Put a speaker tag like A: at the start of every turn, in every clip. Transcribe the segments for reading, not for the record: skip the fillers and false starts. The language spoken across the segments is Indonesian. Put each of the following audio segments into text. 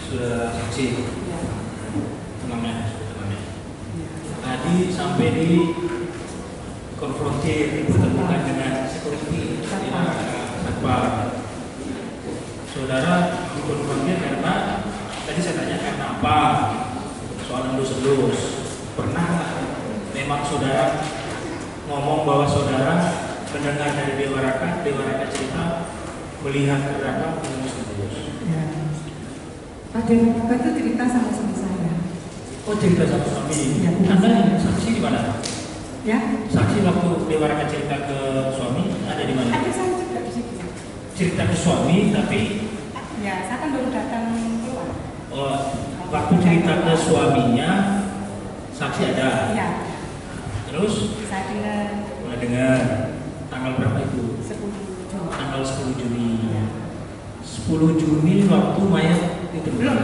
A: Sudah saksi. Tenangnya. Tadi sampai di konfrontir, dipertemukan dengan security satpam. Saudara dikonfrontir karena tadi saya tanya karena apa? Soal endus-endus. Pernah memang saudara ngomong bahwa saudara mendengar dari Dewa Raka cerita melihat Raka endus-endus?
B: Ya. Pak Dewa Raka itu cerita sama suami saya.
A: Oh, cerita sama suami.
B: Ya,
A: Anda saksi di mana?
B: Ya.
A: Saksi waktu Dewa Raka cerita ke suami ada di mana?
B: Ada saya juga di situ.
A: Cerita ke suami tapi
B: ya, saya kan baru datang keluar.
A: oh, waktu cerita ke suaminya saksi ada.
B: Ya.
A: Terus
B: Saya
A: dengar tanggal berapa itu?
B: 10 Juni.
A: Tanggal 10 Juni. 10 Juni waktu mayat itu
B: Belum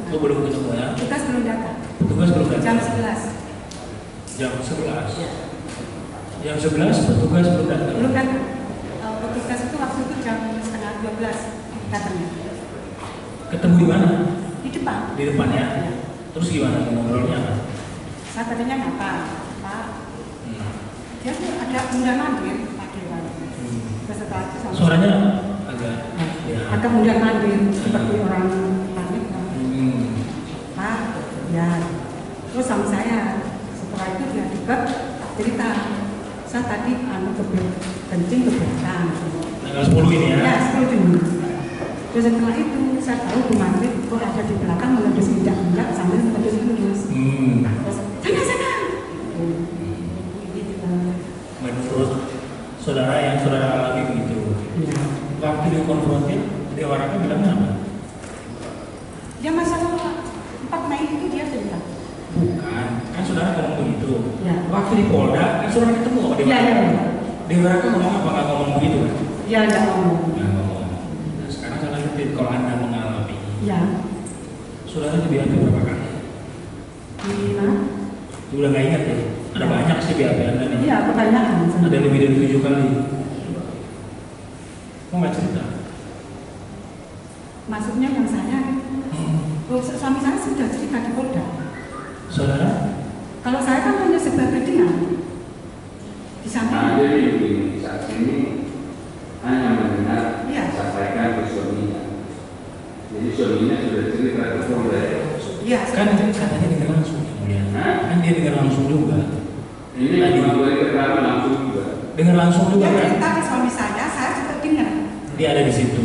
A: Oh, belum ketemu ya?
B: Petugas belum datang.
A: Petugas belum datang.
B: Jam 11.
A: Jam 11.
B: Ya.
A: Jam 11 petugas belum datang.
B: Belum datang. Petugas itu waktu itu jam setengah 12 datangnya.
A: Ketemu di mana?
B: Di depan.
A: Di depan ya.
B: Ya.
A: Terus gimana ngobrolnya?
B: Saya tadinya ngapa? Pak, dia tuh ada mudah mandir, Pak Dewa. Terus setelah itu sama
A: Suaranya agak ya.
B: agak mudah mandir seperti orang panik. Pak, ya. Terus sama saya. Setelah itu dia juga cerita. Saya tadi kencing ke belakang.
A: Tanggal 10 ini ya?
B: Ya, 10 Juni. Terus setelah itu saya tahu Bu Mantri kok ada di belakang mengendus enggak sambil mengendus. Terus sana.
A: Menurut saudara yang saudara alami begitu.
B: Ya.
A: Waktu dikonfrontir, Dewa Raka bilang apa?
B: Dia masalah 4 Mei itu dia cerita.
A: Bukan, kan saudara ngomong begitu.
B: Ya.
A: Waktu di Polda, kan saudara ketemu sama Dewa Raka.
B: Ya.
A: Dewa Raka ngomong apa? Nggak ngomong begitu kan?
B: Ya, enggak ngomong.
A: Nggak ngomong. Nah, sekarang saya lanjutin, kalau Anda mengalami,
B: Ya.
A: saudara di BAP berapa kali?
B: Gimana?
A: Udah nggak ingat ya? Ada banyak sih BAP Anda nih.
B: Iya, kebanyakan.
A: Ada lebih dari 7 kali. Kok nggak cerita?
B: Maksudnya yang saya, suami saya sudah cerita di Polda.
A: Saudara?
B: Kalau saya kan hanya sebagai dengar. Di sana.
C: Jadi begini, saksi ini hanya mendengar
B: Iya.
C: sampaikan ke suaminya. Jadi suaminya sudah cerita ke Polda.
B: Iya.
A: Kan katanya dengar langsung. Kan dia dengar langsung juga.
C: Ini memberi keterangan langsung juga.
A: Dengar langsung juga
B: Dia
A: kan?
B: cerita ke suami saya juga dengar.
A: Dia ada di situ.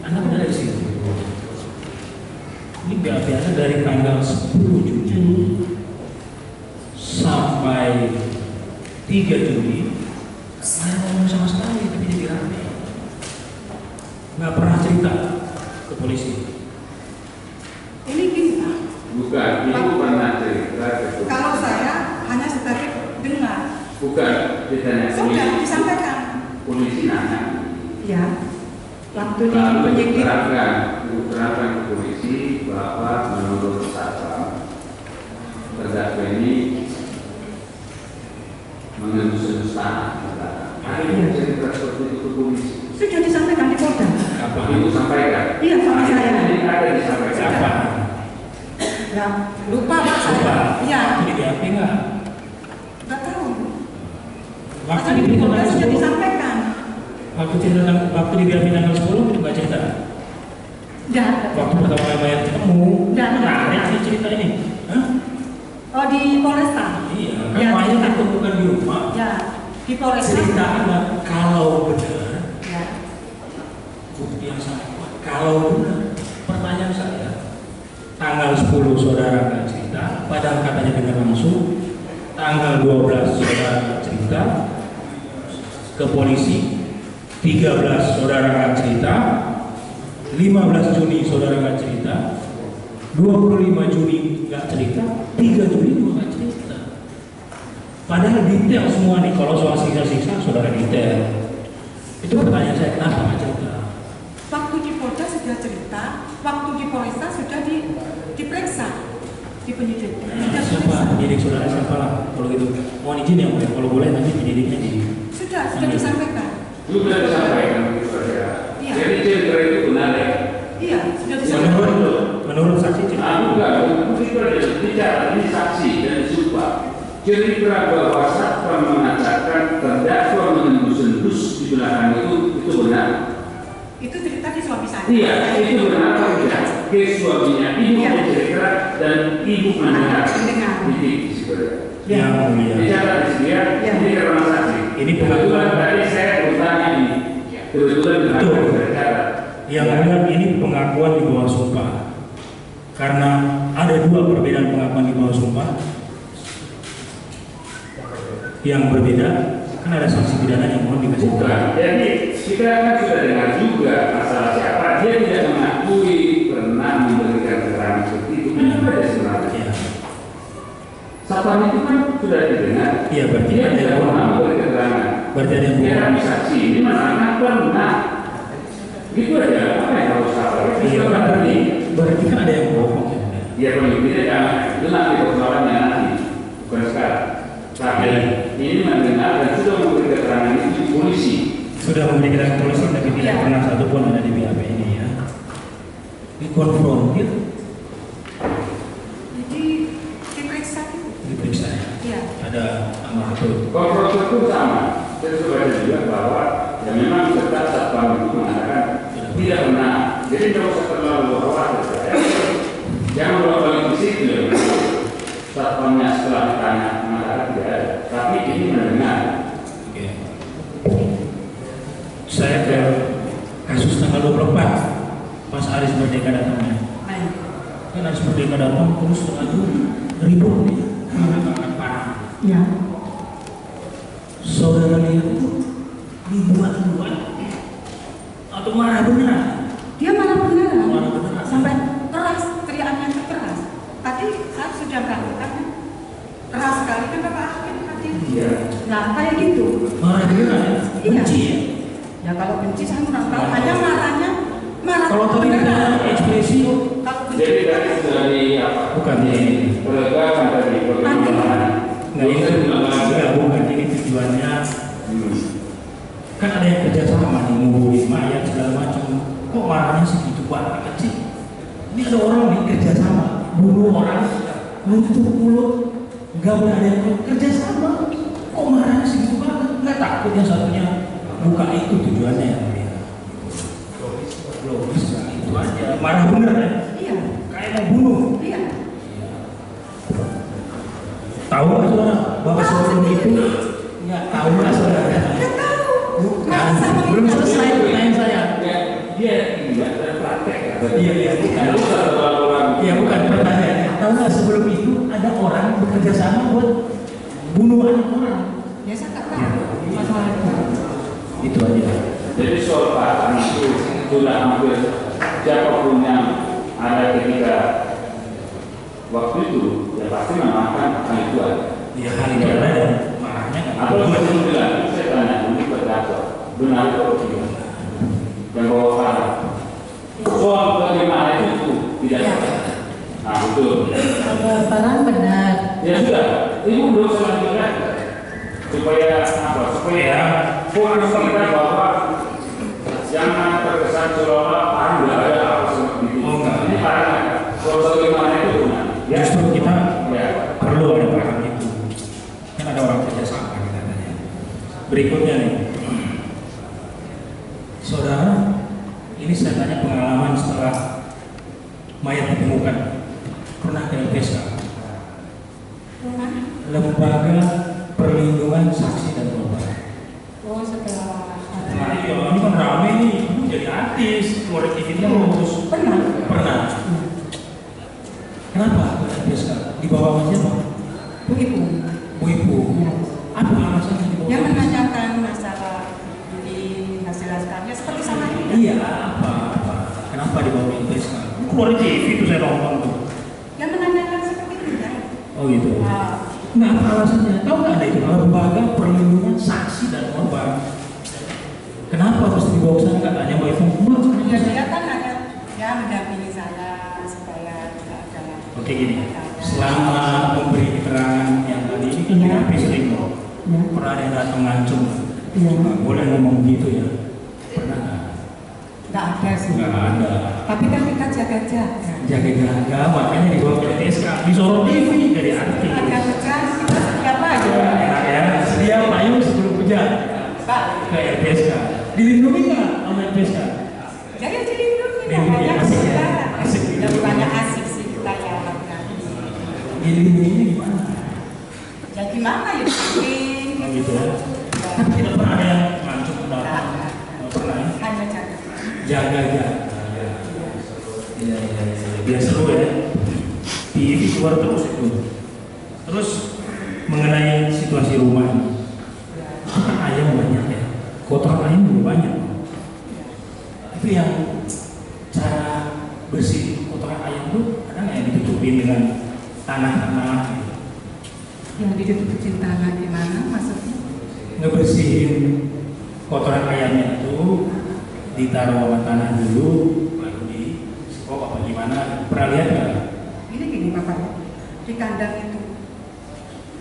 A: Anda pun ada di situ. Ini BAP Anda dari tanggal 10 Juni sampai 3 Juli saya ngomong sama sekali tapi jadi rame. Nggak pernah cerita ke polisi.
B: Ini gini Pak.
C: Bukan, ibu pernah cerita ke polisi.
B: Kalau saya hanya sebagai dengar.
C: Bukan, ditanya
B: Sudah
C: polisi.
B: disampaikan.
C: Polisi nanya.
B: Ya. Waktu di
C: Lalu
B: penyidik.
C: diterangkan ke polisi bahwa menurut satpam terdakwa ini mengendus-endus tanah. Akhirnya cerita seperti itu ke polisi.
B: Sudah disampaikan di Polda.
A: Apa?
C: Ibu sampaikan.
B: Iya, sama saya.
C: Ini ada disampaikan.
A: Siapa?
B: Ya, lupa Pak saya.
A: Lupa.
B: Iya.
A: Itu di BAP nggak?
B: Enggak tahu.
A: Waktu
B: Masa
A: di
B: di Polda
A: tanggal
B: sudah
A: 10.
B: disampaikan.
A: Waktu di BAP tanggal 10 itu nggak cerita.
B: Enggak.
A: Waktu pertama kali mayat ketemu,
B: Nggak.
A: menarik sih cerita ini. Hah?
B: Oh, di Polresta.
A: Iya, kan
B: Ya,
A: mayat
B: cerita.
A: ditemukan di rumah.
B: Ya, di Polresta.
A: Cerita Anda kalau benar,
B: Ya.
A: bukti yang sangat kuat. Kalau benar, pertanyaan saya, tanggal 10 saudara nggak cerita, padahal katanya dengar langsung. Tanggal 12 saudara nggak cerita ke polisi, 13 saudara nggak cerita, 15 Juni saudara nggak cerita, 25 Juni nggak cerita, 3 Juli juga nggak cerita. Padahal detail semua nih, kalau soal siksa-siksa saudara detail. Itu pertanyaan saya, kenapa nggak cerita?
B: Waktu di Polda sudah cerita, waktu di Polresta sudah diperiksa di penyidik. Sudah
A: Siapa
B: diperiksa.
A: penyidik saudara siapa lah? Kalau gitu, mohon izin ya, boleh. Kalau boleh nanti penyidiknya di.
B: Sudah disampaikan.
C: Sudah disampaikan ke saudara.
B: Iya.
C: Jadi cerita itu benar ya?
B: Iya, sudah
A: Menurut
B: disampaikan.
C: bukan, begitu aja bicara ini saksi dan disumpah. Cerita bahwa satpam mengatakan terdakwa mengendus-endus di belakang itu benar.
B: Itu cerita di suami saya.
C: Iya, itu benar atau tidak? Ke suaminya, ibu mencerita dan ibu mendengar. Titik sebenarnya.
A: Yang mulia.
C: Bicara di sini ya, ini karena saksi.
A: Ini
C: kebetulan tadi saya bertanya ini. Kebetulan berbicara.
A: Yang mulia, ini pengakuan di bawah sumpah. Karena ada dua perbedaan pengakuan di bawah sumpah yang berbeda, kan ada sanksi pidana yang mohon dikasih.
C: Bukan, jadi kita kan sudah dengar juga masalah siapa dia tidak mengakui pernah memberikan keterangan seperti itu. Kan ada sebenarnya. Satpam itu kan sudah didengar.
A: Iya, berarti
C: dia
A: ada
C: tidak
A: yang
C: pernah memberi keterangan.
A: Berarti ada yang
C: dia kami saksi ini mana pernah. Gitu aja, apa yang harus sabar?
A: Iya, berarti kan ada yang bohong.
C: Ya paling tidak jangan itu nanti persoalannya nanti, bukan sekarang. Tapi ini mendengar dan sudah memberi keterangan itu di polisi.
A: Sudah memberi keterangan polisi tapi tidak pernah satupun ada di BAP ini ya. Dikonfrontir.
B: Jadi diperiksa itu.
A: Diperiksa ya.
B: Iya.
A: Ada amal itu.
C: Konfrontir itu sama. Saya sudah juga bahwa ya memang tetap satpam itu mengatakan tidak pernah. Jadi tidak usah terlalu khawatir saya. Jangan bolak-balik di situ ya. Satpamnya setelah ditanya mengatakan tidak ada. Tapi ini mendengar.
A: Oke. Saya ke kasus tanggal 24 pas Aris Merdeka datangnya. Kan Aris Merdeka datang terus ribut nih. Akan parah.
B: Ya.
A: Saudara lihat itu dibuat-buat atau marah benar?
B: Dia marah beneran.
A: Marah beneran.
B: Sampai keras, teriakannya keras. Tadi saya sudah melakukan keras sekali kan Bapak Hakim tadi.
A: Iya.
B: Nah kayak gitu.
A: Marah beneran.
B: Iya.
A: Benci ya.
B: Ya kalau benci saya kurang tahu. Hanya marahnya marah.
A: Kalau tadi ada ekspresi,
B: Kalau benci.
C: Jadi tadi sudah di apa?
A: bukan ini.
C: Perlegakan tadi perkembangan.
A: Nggak ini nggak bukan ini tujuannya. Kan ada yang kerja sama nih, nguburin mayat segala macam. Kok marahnya segitu banget sih? Ini ada orang nih kerja sama, bunuh orang, nutup mulut, nggak boleh ada yang kerja sama. Kok marahnya segitu banget? Nggak takut yang satunya buka itu tujuannya ya? Logis, itu aja. Marah bener ya?
B: Iya.
A: Kayak mau bunuh.
B: Iya.
A: Tahu nggak saudara? Bapak sebelum itu nggak tahu nggak saudara?
B: Nggak tahu.
A: Bukan, belum selesai pertanyaan saya.
C: Dia tidak terpraktek.
A: Iya, bukan. Iya, bukan pertanyaannya. Tahu nggak sebelum itu ada orang bekerja sama buat bunuh anak orang?
B: Ya saya nggak tahu masalah itu.
A: Itu aja.
C: Jadi soal pahaman itu sudah hampir siapapun yang ada ketika waktu itu ya pasti menamakan hal itu ada.
A: Dia hal itu ada dan marahnya nggak.
C: Atau sebelum bilang saya tanya ini terdakwa benar atau tidak? Yang bawa parah. Soal bagaimana itu tidak ada. Nah betul.
B: Barang benar.
C: Ya sudah, ibu belum selanjutnya supaya apa? Supaya fokus kita bahwa jangan terkesan seolah-olah parah tidak ada apa seperti itu.
A: Oh, enggak.
C: Ini parah. Soal bagaimana itu benar. Ya.
A: Justru kita
C: Ya.
A: perlu ada barang itu. Kan ada orang kerja sama katanya. Berikutnya nih, saudara, ini saya tanya pengalaman setelah mayat ditemukan. Pernah ke LPSK? Lembaga Perlindungan Saksi dan Korban.
B: Oh setelah.
A: Nah, iya, ini kan rame nih, ibu jadi artis, keluar TV terus. Pernah. Kenapa ke LPSK? Di bawah sama siapa?
B: Bu Ibu.
A: Bu Ibu. Apa alasannya di bawah?
B: Yang menanyakan masalah di hasil askarnya seperti sama ini.
A: Iya, apa? Kenapa di bawah LPSK? Keluar di TV itu saya nonton tuh.
B: Yang menanyakan seperti itu kan.
A: Oh gitu. Nah, apa alasannya? Tahu nggak ada itu lembaga perlindungan saksi dan korban? Kenapa harus dibawa ke sana? Katanya Mbak Ibu.
B: Ya dia kan hanya ya mendampingi saya supaya tidak ada.
A: Oke gini. Selama memberi keterangan yang tadi ini kan BAP sering kok. Pernah ada yang datang ngancung. Nggak boleh ngomong gitu ya. Pernah nggak?
B: Nggak ada sih.
A: Nggak ada.
B: Tapi kan kita jaga
A: Jaga-jaga, makanya dibawa ke TSK, disorot TV dari arti.
B: Siapa aja?
A: Ya, dia payung sebelum hujan ke LPSK. Dilindungi nggak sama LPSK?
B: Jadi dilindungi.
A: Asik ya, asik.
B: Bukannya asik sih kita ya.
A: Dilindunginya gimana?
B: Ya gimana ya?
A: Gitu ya. Tapi tidak pernah ada yang ngancuk datang. Tidak pernah.
B: Hanya jaga.
A: Jaga. Iya. Biar seru ya. TV keluar terus itu. Terus mengenai situasi rumah ini, kan ayam banyak ya, kotoran ayam juga banyak. Itu yang cara bersih kotoran ayam itu ada nggak yang ditutupin dengan tanah-tanah?
B: Yang ditutupin tanah gimana maksudnya?
A: Ngebersihin kotoran ayamnya itu ditaruh sama tanah dulu, lalu di sekop apa gimana? Pernah lihat nggak?
B: Ini gini Bapak ya, di kandang itu,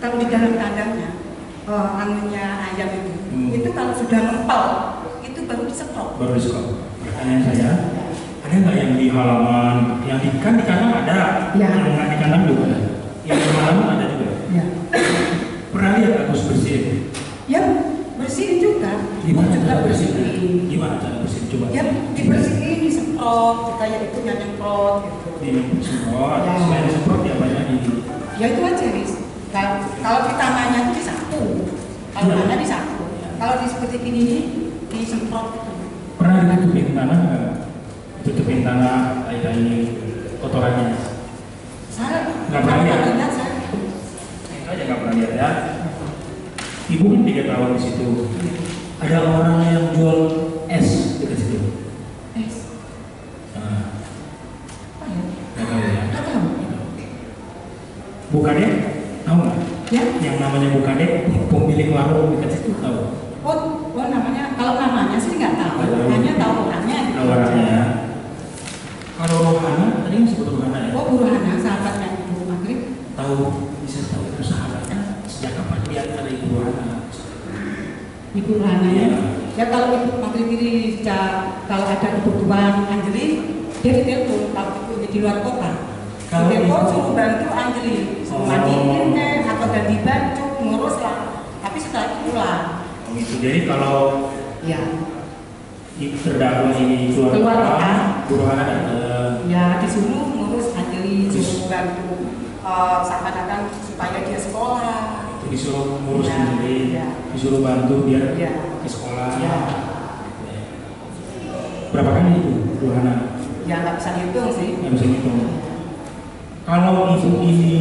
B: kalau di dalam kandangnya, anunya ayam itu kalau sudah ngempel, itu baru disetrop.
A: Baru disekop. Pertanyaan saya, ada nggak yang di halaman, yang di kandang ada,
B: Ya.
A: yang nggak di kandang juga ada, yang di halaman ada juga.
B: Ya.
A: Pernah lihat Agus bersihin?
B: Ya bersihin juga.
A: Gimana
B: juga
A: cara
B: bersihin?
A: bersihin? Gimana cara bersihin? Coba.
B: Ya dibersihin, disemprot, kayak itu yang nyemprot gitu.
A: Disemprot,
B: Ya.
A: selain disemprot ya banyak di.
B: Ya itu aja Riz. Kalau di tanahnya itu disapu, kalau
A: Ya.
B: tanah disapu. Kalau di seperti ini disemprot gitu.
A: Pernah ditutupin tanah nggak? Ditutupin tanah kayak ini kotorannya.
B: Saya
A: Nggak pernah lihat.
B: saya.
A: Itu aja nggak pernah lihat ya. Ibu kan 3 tahun di situ. Ada orang yang jual es dekat situ. Nah,
B: Apa ya?
A: nggak tahu ya.
B: Nggak tahu.
A: Bukade, tahu nggak?
B: Ya.
A: Yang namanya Bukade, pemilik warung dekat situ tahu.
B: Oh namanya, kalau namanya sih nggak tahu.
A: Nggak tahu.
B: Hanya tahu orangnya. Gitu.
A: Tahu orangnya ya. Kalau Rohana, tadi yang sebut Rohana ya.
B: Oh Bu Rohana, sahabatnya Ibu Maghrib.
A: Tahu, bisa tahu itu sahabatnya. Sejak kapan dia ada Ibu Rohana?
B: Ibu Rohana ya.
A: Iya.
B: Ya kalau Ibu Maghrib ini kalau ada kebutuhan Anjeli, dia ditelepon kalau itu di luar kota.
A: Kalau
B: Ditelepon
A: Ibu-
B: suruh bantu Anjeli, suruh mandiin deh atau ganti baju, ngurus lah. Tapi setelah itu pulang.
A: Oh, gitu. Jadi kalau
B: Ya.
A: terdakwa ini keluar
B: Keluar
A: kota,
B: kota.
A: Bu Rohana datang.
B: Ya disuruh ngurus Anjeli, suruh bantu seakan-akan supaya dia sekolah.
A: Disuruh ngurus
B: Ya,
A: sendiri,
B: ya.
A: disuruh bantu dia
B: Ya.
A: ke sekolah.
B: Ya.
A: Berapa kali itu Bu Rohana?
B: Ya nggak bisa dihitung sih.
A: Nggak bisa hitung. Kalau ibu ini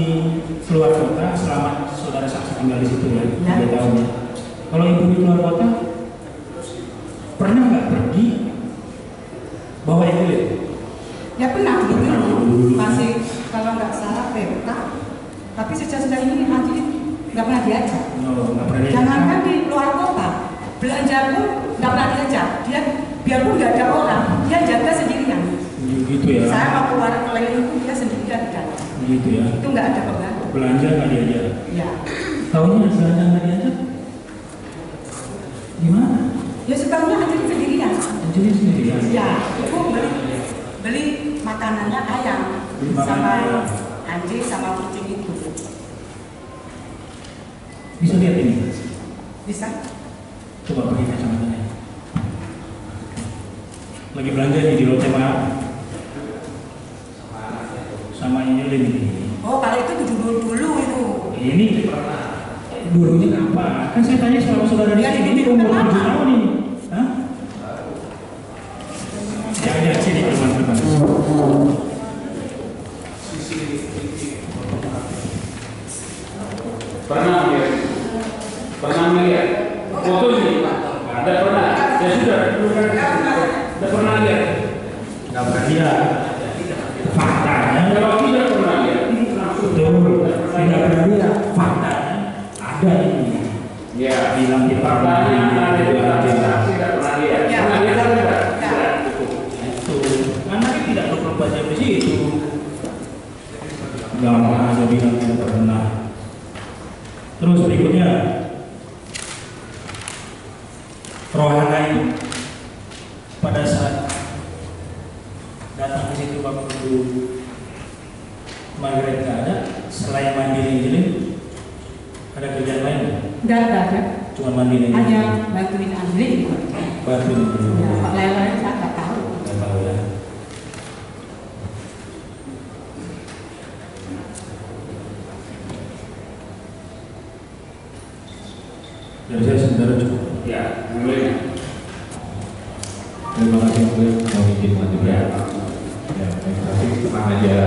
A: keluar kota selama saudara saksi tinggal di situ ya,
B: Ya.
A: 3 tahun ya. Kalau ibu ini keluar kota, pernah nggak pergi bawa ibu?
B: Ya pernah gitu.
A: Pernah, dulu.
B: Masih kalau nggak salah PK. Tapi sejak ini Anjeli nggak pernah diajak.
A: No, nggak pernah.
B: Jangankan di luar kota, belanja pun nggak pernah diajak. Dia biarpun nggak ada orang, dia jaga sendirian.
A: Gitu ya.
B: Saya mau keluar keliling itu dia sendirian jaga.
A: Gitu ya.
B: Itu nggak ada pembantu.
A: Belanja nggak diajak.
B: Ya.
A: Tahunya belanja nggak diajak? Gimana?
B: Ya sebabnya Anjeli sendirian.
A: Jadi sendiri ya.
B: Ya, itu beli makanannya ayam
A: Beli makanan
B: sama
A: ayam.
B: anjing sama kucing itu.
A: Bisa lihat ini.
B: Bisa?
A: Coba pakai kacamatanya. Lagi belanja nih di Lotte Mart. Sama ini ini.
B: Oh, kalau itu dulu itu.
A: Ini dulunya apa? Kan saya tanya sama saudara di
B: Ya,
A: sini, ini
B: itu
A: umur
B: kenapa?
A: 7 tahun ini. Hah? Ya, sini teman-teman.
C: Pernah melihat foto ini? Ada pernah? Ya sudah, tidak pernah lihat.
A: Nggak pernah lihat. Faktanya,
C: Kalau tidak pernah lihat,
A: betul. Tidak pernah lihat. Faktanya ada ini.
C: ya
A: Bilang kita
C: faktanya ada di dalam saksi tidak pernah lihat.
B: Ya.
C: Pernah lihat atau tidak?
B: Ya.
C: Tidak, cukup.
A: Itu. Karena kan tidak 24 jam di situ. Gampang aja bilang tidak pernah. Terus berikutnya, Rohana itu pada saat datang di situ waktu Margaret nggak ada, selain mandiin Angelin, ada kerjaan lain nggak?
B: Nggak ada.
A: Cuma mandiin Angelin?
B: Hanya bantuin Angelin.
A: Bantuin Angelin?
B: Ya, Pak lain-lain saya nggak tahu.
A: Nggak tahu ya. Dari saya sebenarnya cukup.
C: Ya, mulai.
D: Terima kasih mau izin maju ya. Ya, terima kasih, tenang aja.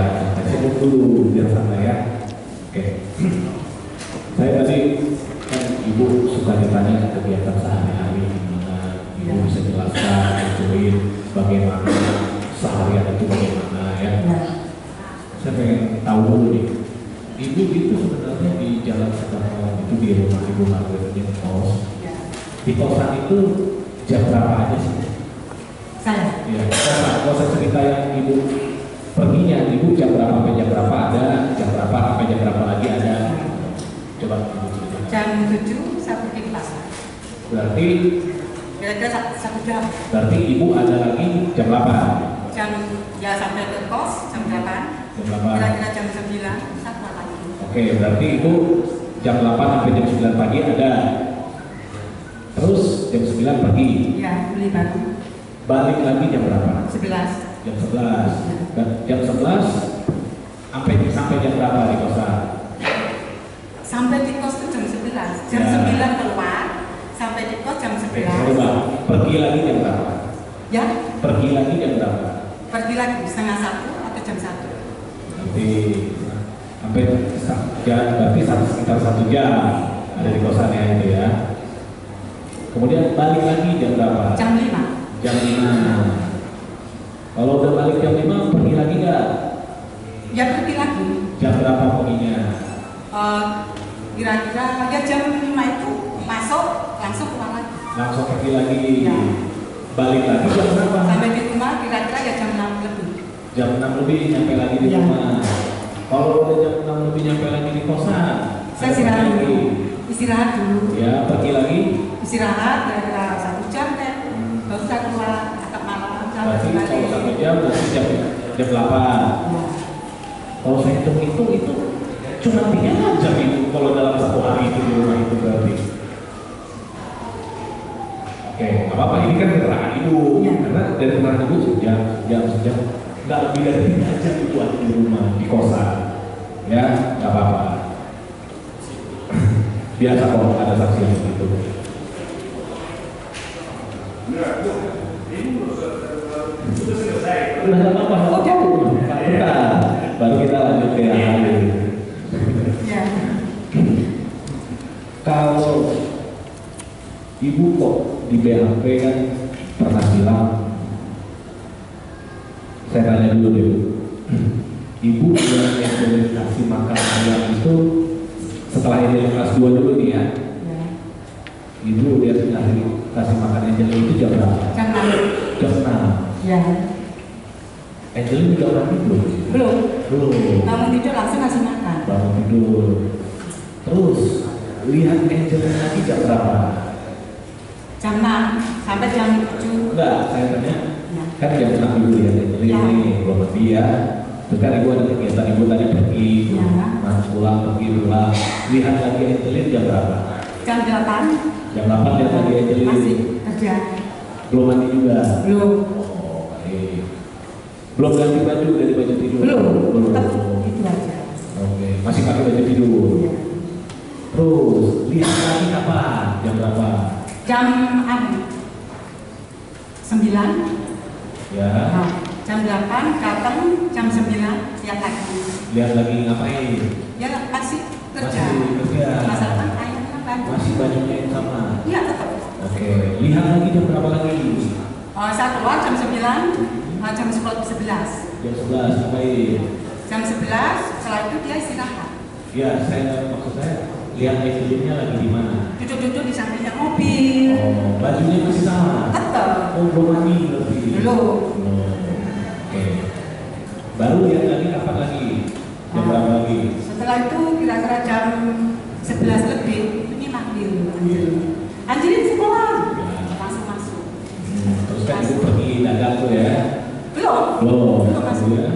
D: Saya dulu biar santai ya. Oke. Saya tadi kan Ibu suka ditanya kegiatan sehari-hari gimana. Ibu bisa jelaskan, tentuin bagaimana seharian itu bagaimana ya. Saya pengen tahu dulu nih. Ibu itu sebenarnya di Jalan Sekarang itu di rumah Ibu Margaret di kos. Di kosan itu jam berapa aja sih?
B: Saya.
D: Ya, kosan cerita yang Ibu perginya, Ibu jam berapa sampai jam berapa ada, jam berapa sampai jam berapa lagi ada. Coba Ibu ceritakan.
B: Jam 7 saya pergi ke pasar.
D: Berarti
B: Kira-kira 1 jam.
D: berarti Ibu ada lagi jam 8.
B: Jam ya sampai ke kos jam 8.
D: Jam 8.
B: Kira-kira jam 9 saya keluar lagi.
D: Oke, berarti Ibu jam 8 sampai jam 9 pagi ada. Terus jam 9 pagi.
B: Ya, beli baju.
D: Balik lagi jam berapa?
B: 11.
D: Jam 11. Dan jam 11 sampai jam berapa di kosan?
B: Sampai di kos itu jam 11. Jam
D: Ya.
B: 9 keluar, sampai di kos jam 11.
D: Coba, pergi lagi jam berapa?
B: Ya,
D: Pergi lagi jam berapa?
B: pergi lagi setengah 1 atau jam 1.
D: Nanti sampai berarti sekitar 1 jam ada di kosannya itu ya. Kemudian balik lagi jam berapa?
B: Jam 5.
D: Jam 5. Kalau udah balik jam 5 pergi lagi nggak?
B: Ya pergi lagi.
D: Jam berapa perginya?
B: Kira-kira ya jam 5 itu masuk langsung keluar lagi.
D: Langsung pergi lagi.
B: Ya.
D: Balik lagi jam berapa?
B: Sampai di rumah kira-kira ya jam 6 lebih.
D: Jam 6 lebih nyampe lagi di
B: Ya.
D: rumah. Kalau udah jam 6 lebih nyampe lagi di kosan,
B: Saya istirahat dulu. Istirahat dulu.
D: Ya, pergi lagi.
B: Istirahat kira-kira 1 jam kan. Baru saya keluar agak malam.
D: Berarti kalau 1 jam berarti jam 8.
B: Ya.
D: Kalau saya hitung itu cuma 3 jam itu kalau dalam 1 hari itu di rumah itu berarti. Oke, nggak apa-apa, ini kan keterangan Ibu.
B: Ya.
D: Karena dari keterangan Ibu sejam, nggak lebih dari 3 jam Ibu ada di rumah, di kosan. Ya, nggak apa-apa. Biasa kalau ada saksi yang begitu. Udah nggak apa-apa, nggak apa-apa. Bentar, baru kita lanjut ke yang lain.
B: Ya.
D: Kalau Ibu kok di BHP kan pernah bilang, saya tanya dulu deh, Ibu yang boleh kasih makan ayam itu setelah ini kelas 2 dulu nih ya.
B: Ya.
D: Ibu dia kasih makan Angelin itu jam berapa?
B: Jam 6.
D: Jam 6.
B: Ya.
D: Angelin udah orang tidur?
B: Belum.
D: Belum.
B: Bangun tidur langsung kasih makan.
D: Bangun tidur. Terus lihat Angelin lagi jam berapa?
B: Jam 6 sampai jam 7.
D: Enggak, saya tanya.
B: Ya.
D: Kan jam 6 dulu ya Angelin
B: Ya.
D: ini belum mandi ya. Terus kan Ibu ada kegiatan, Ibu tadi pergi,
B: Ya.
D: pulang, lihat lagi Angelin jam berapa?
B: Jam 8
D: Jam 8 lihat lagi Angelin.
B: masih kerja.
D: Belum mandi juga?
B: Belum.
D: Oh, baik. Belum ganti baju dari baju tidur?
B: Belum. Tetap itu aja.
D: Oke, masih pakai baju tidur.
B: Ya.
D: Terus lihat lagi kapan? Jam berapa?
B: Jam 9.
D: Ya.
B: Nah, jam 8 datang, jam 9 lihat lagi.
D: Lihat lagi ngapain?
B: Ya masih kerja.
D: Masih kerja.
B: Masalah kan ayamnya banyak.
D: Masih bajunya yang sama.
B: Iya tetap.
D: Oke, lihat lagi jam berapa lagi?
B: Saya keluar jam 9, jam 11.
D: Jam 11 ngapain?
B: Jam 11 setelah itu dia istirahat.
D: Ya, maksud saya lihat Angelinnya lagi di mana?
B: Duduk-duduk di sampingnya mobil.
D: Oh, bajunya masih sama.
B: Tetap.
D: Oh, belum mandi berarti.
B: Belum.
D: Oh, oke. Baru lihat lagi kapan lagi? Jam berapa lagi?
B: Setelah itu kira-kira jam 11 lebih ini manggil Angelin sekolah. Langsung masuk.
D: Terus kan Ibu pergi dagang tuh ya?
B: Belum.
D: Belum.
B: Belum masuk.
D: ya.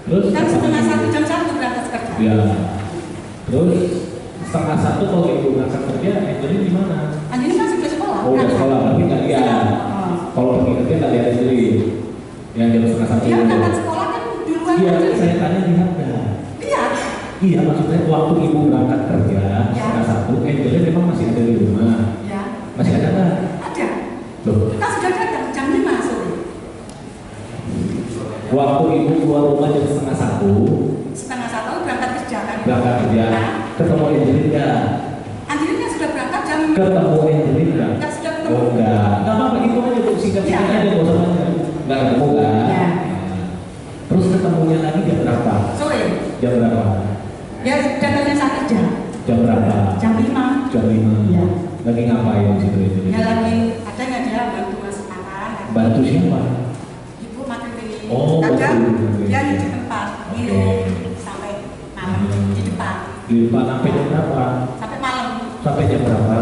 D: Terus
B: Kan setengah 1 jam 1 berangkat kerja.
D: ya. Terus setengah 1 kalau ibu berangkat kerja, Angelin di mana?
B: Angelin kan sudah sekolah.
D: Oh, udah sekolah, tapi nggak lihat. Kalau pergi kerja nggak lihat Angelin. Yang jam setengah 1.
B: Dia berangkat sekolah kan di luar.
D: Iya, saya tanya lihat nggak?
B: Lihat.
D: Iya, maksudnya waktu ibu berangkat kerja setengah 1, Angelin memang masih ada di rumah.
B: Ya.
D: Masih ada nggak?
B: Ada.
D: Loh,
B: Kan sudah datang jam 5 sore.
D: waktu ibu keluar rumah jam setengah 1,
B: Setengah 1 berangkat kerja kan.
D: berangkat kerja,
B: Nah,
D: ketemu Angelin nggak?
B: Angelin kan sudah berangkat jam.
D: Ketemu Angelin nggak?
B: Enggak sudah ketemu.
D: Oh enggak, nggak apa-apa itu aja bu, singkat-singkat
B: Ya.
D: aja, nggak usah banyak. Nggak ketemu kan?
B: Ya.
D: Terus ketemunya lagi jam berapa?
B: Sore.
D: Jam berapa?
B: Ya datangnya saat kerja.
D: Jam berapa?
B: Jam 5.
D: Jam 5.
B: Ya.
D: Lagi ngapain di situ itu?
B: Ya lagi ada nggak dia bantu masak makan.
D: Bantu siapa?
B: Ibu makan ini.
D: Oh,
B: Kadang
D: bantu.
B: dia di tempat minum sampai malam di depan.
D: Di depan sampai jam berapa?
B: Sampai malam.
D: Sampai jam berapa?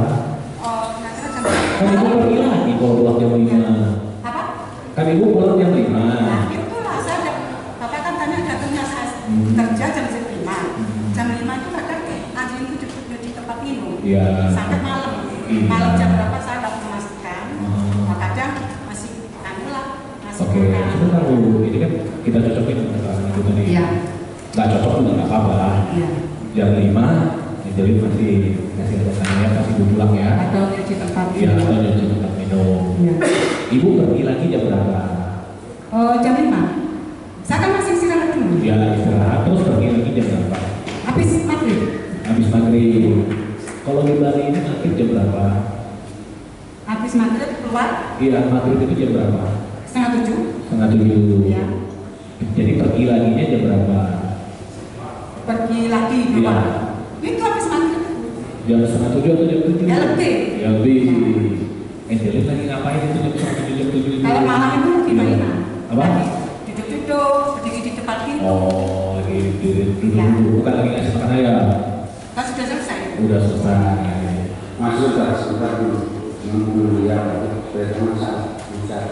B: Oh, kira-kira jam
D: Kan ibu pergi lagi kalau pulang jam 5.
B: apa?
D: Kan ibu pulang jam 5.
B: Nah, itulah saya bapak kan tanya datangnya saya kerja jam 5. Jam 5 itu kadang Angelin itu jemput di tempat minum.
D: Iya.
B: Sampai malam.
D: Iya.
B: Malam jam berapa saya dapat memastikan. Nah, kadang masih lah masih
D: Oke,
B: kurang.
D: sebentar dulu. Ini kan kita cocokin keterangan itu tadi.
B: Iya.
D: Nggak cocok juga nggak apa-apa.
B: Iya.
D: Jam 5, jadi masih ngasih alasannya kasih ibu pulang ya.
B: Atau cuci tempat
D: Iya,
B: minum.
D: atau jadi tempat minum.
B: Iya.
D: Ibu pergi lagi jam berapa?
B: Oh, jam 5. Saya kan masih istirahat dulu.
D: Dia istirahat terus pergi lagi jam berapa?
B: Habis maghrib.
D: Habis maghrib. Kalau di Bali ini maghrib jam berapa?
B: Habis maghrib keluar
D: Iya, maghrib itu jam berapa?
B: setengah 7.
D: Setengah 7.
B: Iya.
D: Jadi pergi laginya jam berapa?
B: Pergi lagi
D: Iya.
B: keluar. Itu habis maghrib.
D: Jam setengah 7 atau jam 7?
B: Ya, lebih.
D: Ya lebih. Angelin lagi ngapain itu jam setengah 7 jam 7 itu?
B: Kalau malam itu lagi
D: Iya.
B: mainan.
D: Apa?
B: Lagi duduk-duduk, berdiri di depan pintu.
D: Oh, lagi duduk
B: Ya.
D: bukan lagi ngasih makan ayam.
B: Kan sudah selesai.
D: Udah selesai.
C: Mas sebentar dulu. Menunggu dia supaya masalah bicara.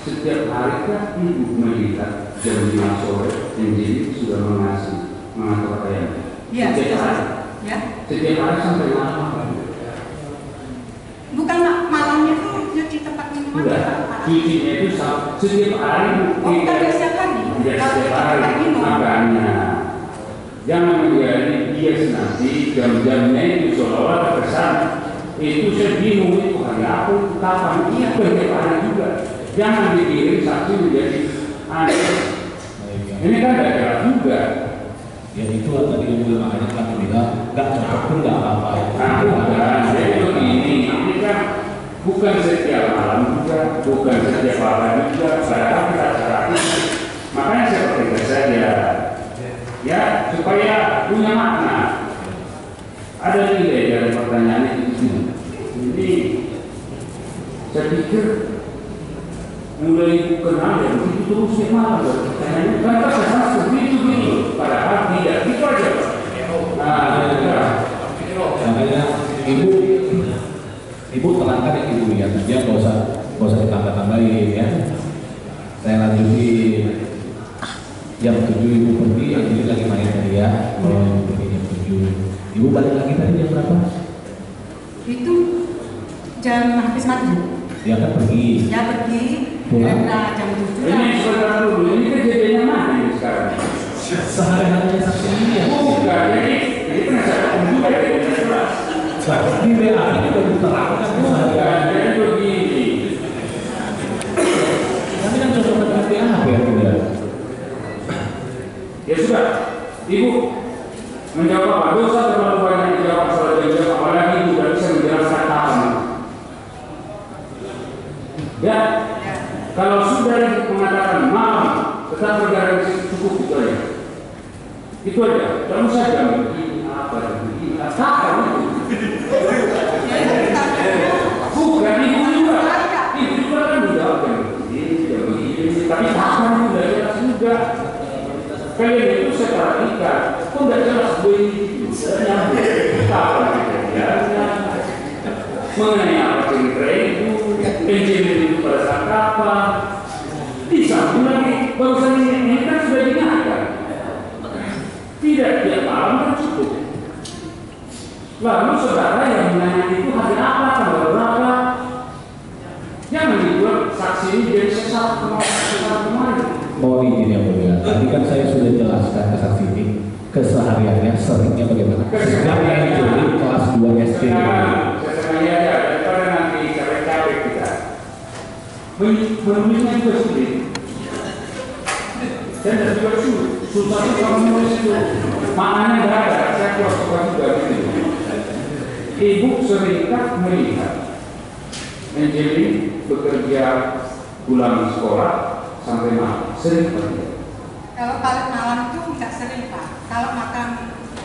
C: Setiap hari kan ibu melihat jam 5 sore Angelin sudah mengatur ayam.
B: Iya,
C: Setiap
B: sudah
C: hari.
B: selesai. Ya.
C: Setiap hari sampai malam.
B: Bukan malamnya itu nyuci tempat minuman.
C: Udah, cucinya itu setiap hari.
B: Oh, bukan dia setiap hari.
C: Dia
B: Kalau
C: setiap
B: cuci
C: hari.
B: tempat minum.
C: Makanya jangan menjadi bias nanti jam-jamnya itu seolah-olah terkesan itu saya bingung itu hari apa itu kapan iya setiap hari juga. Jangan dikirim saksi menjadi aneh. Ini kan tidak jelas juga.
D: Ya itu tadi juga makanya kami bilang nggak cocok pun nggak apa-apa.
C: Nah, bukan. Jadi begini, ini kan bukan setiap malam juga, bukan setiap hari juga. Padahal kita cari. Makanya seperti itu saja. Ya, supaya punya makna. Ada nilai dari pertanyaan itu. Jadi, saya pikir mulai kenal ya begitu terus ya malam pertanyaannya kan kesan seperti itu gitu. Padahal tidak itu aja. Nah,
D: Makanya ibu terangkan yang ibu lihat aja, nggak usah ditambah-tambahin ya. Saya lanjutin jam 7 ibu pergi, yang ini lagi main tadi ya. Kalau ibu pergi jam 7, ibu balik lagi tadi jam berapa?
B: Itu jam habis maghrib.
D: Dia kan pergi.
B: Ya pergi.
D: Pulang.
B: Kira-kira jam 7
C: ini
B: lah.
C: sebentar dulu, ini kejadiannya mana ini sekarang?
D: Sehari-harinya saksi ini ya.
C: Bukan, jadi penasaran juga ya.
D: Di WA ini udah diterangkan
C: Bukan, jadi begini.
D: Tapi kan cocok dengan WA ya tidak?
C: Ya sudah, ibu menjawab apa? Dosa terlalu banyak dijawab soal dijawab, apalagi ibu tidak bisa menjelaskan kapan. Ya, kalau sudah mengatakan malam, tetap berjalan cukup itu aja. Itu aja, kamu saja begini apa begini apa itu. Bukan ibu juga kan menjawab yang begini, tapi kapan sudah jelas juga. Kalian itu secara ikat, pun tidak jelas begini. Kapan kejadiannya? Mengenai apa cerita itu, Angelin itu pada saat kapan? Disambung lagi Lalu saudara yang menanya itu hari apa, tanggal berapa? Jangan dibuat saksi ini jadi sesat kemarin.
D: Mohon izin yang mulia. Tadi kan saya sudah jelaskan ke saksi ini kesehariannya seringnya bagaimana. Sejak yang jadi kelas 2 SD.
C: Nah, sebenarnya aja daripada nanti capek-capek kita. Menulisnya juga sulit. Dan juga susah kalau menulis itu maknanya nggak ada. Saya keluar juga gitu. Ibu seringkali melihat Angelin bekerja pulang sekolah sampai malam, sering bekerja.
B: Kalau balik malam itu nggak sering Pak. Kalau makan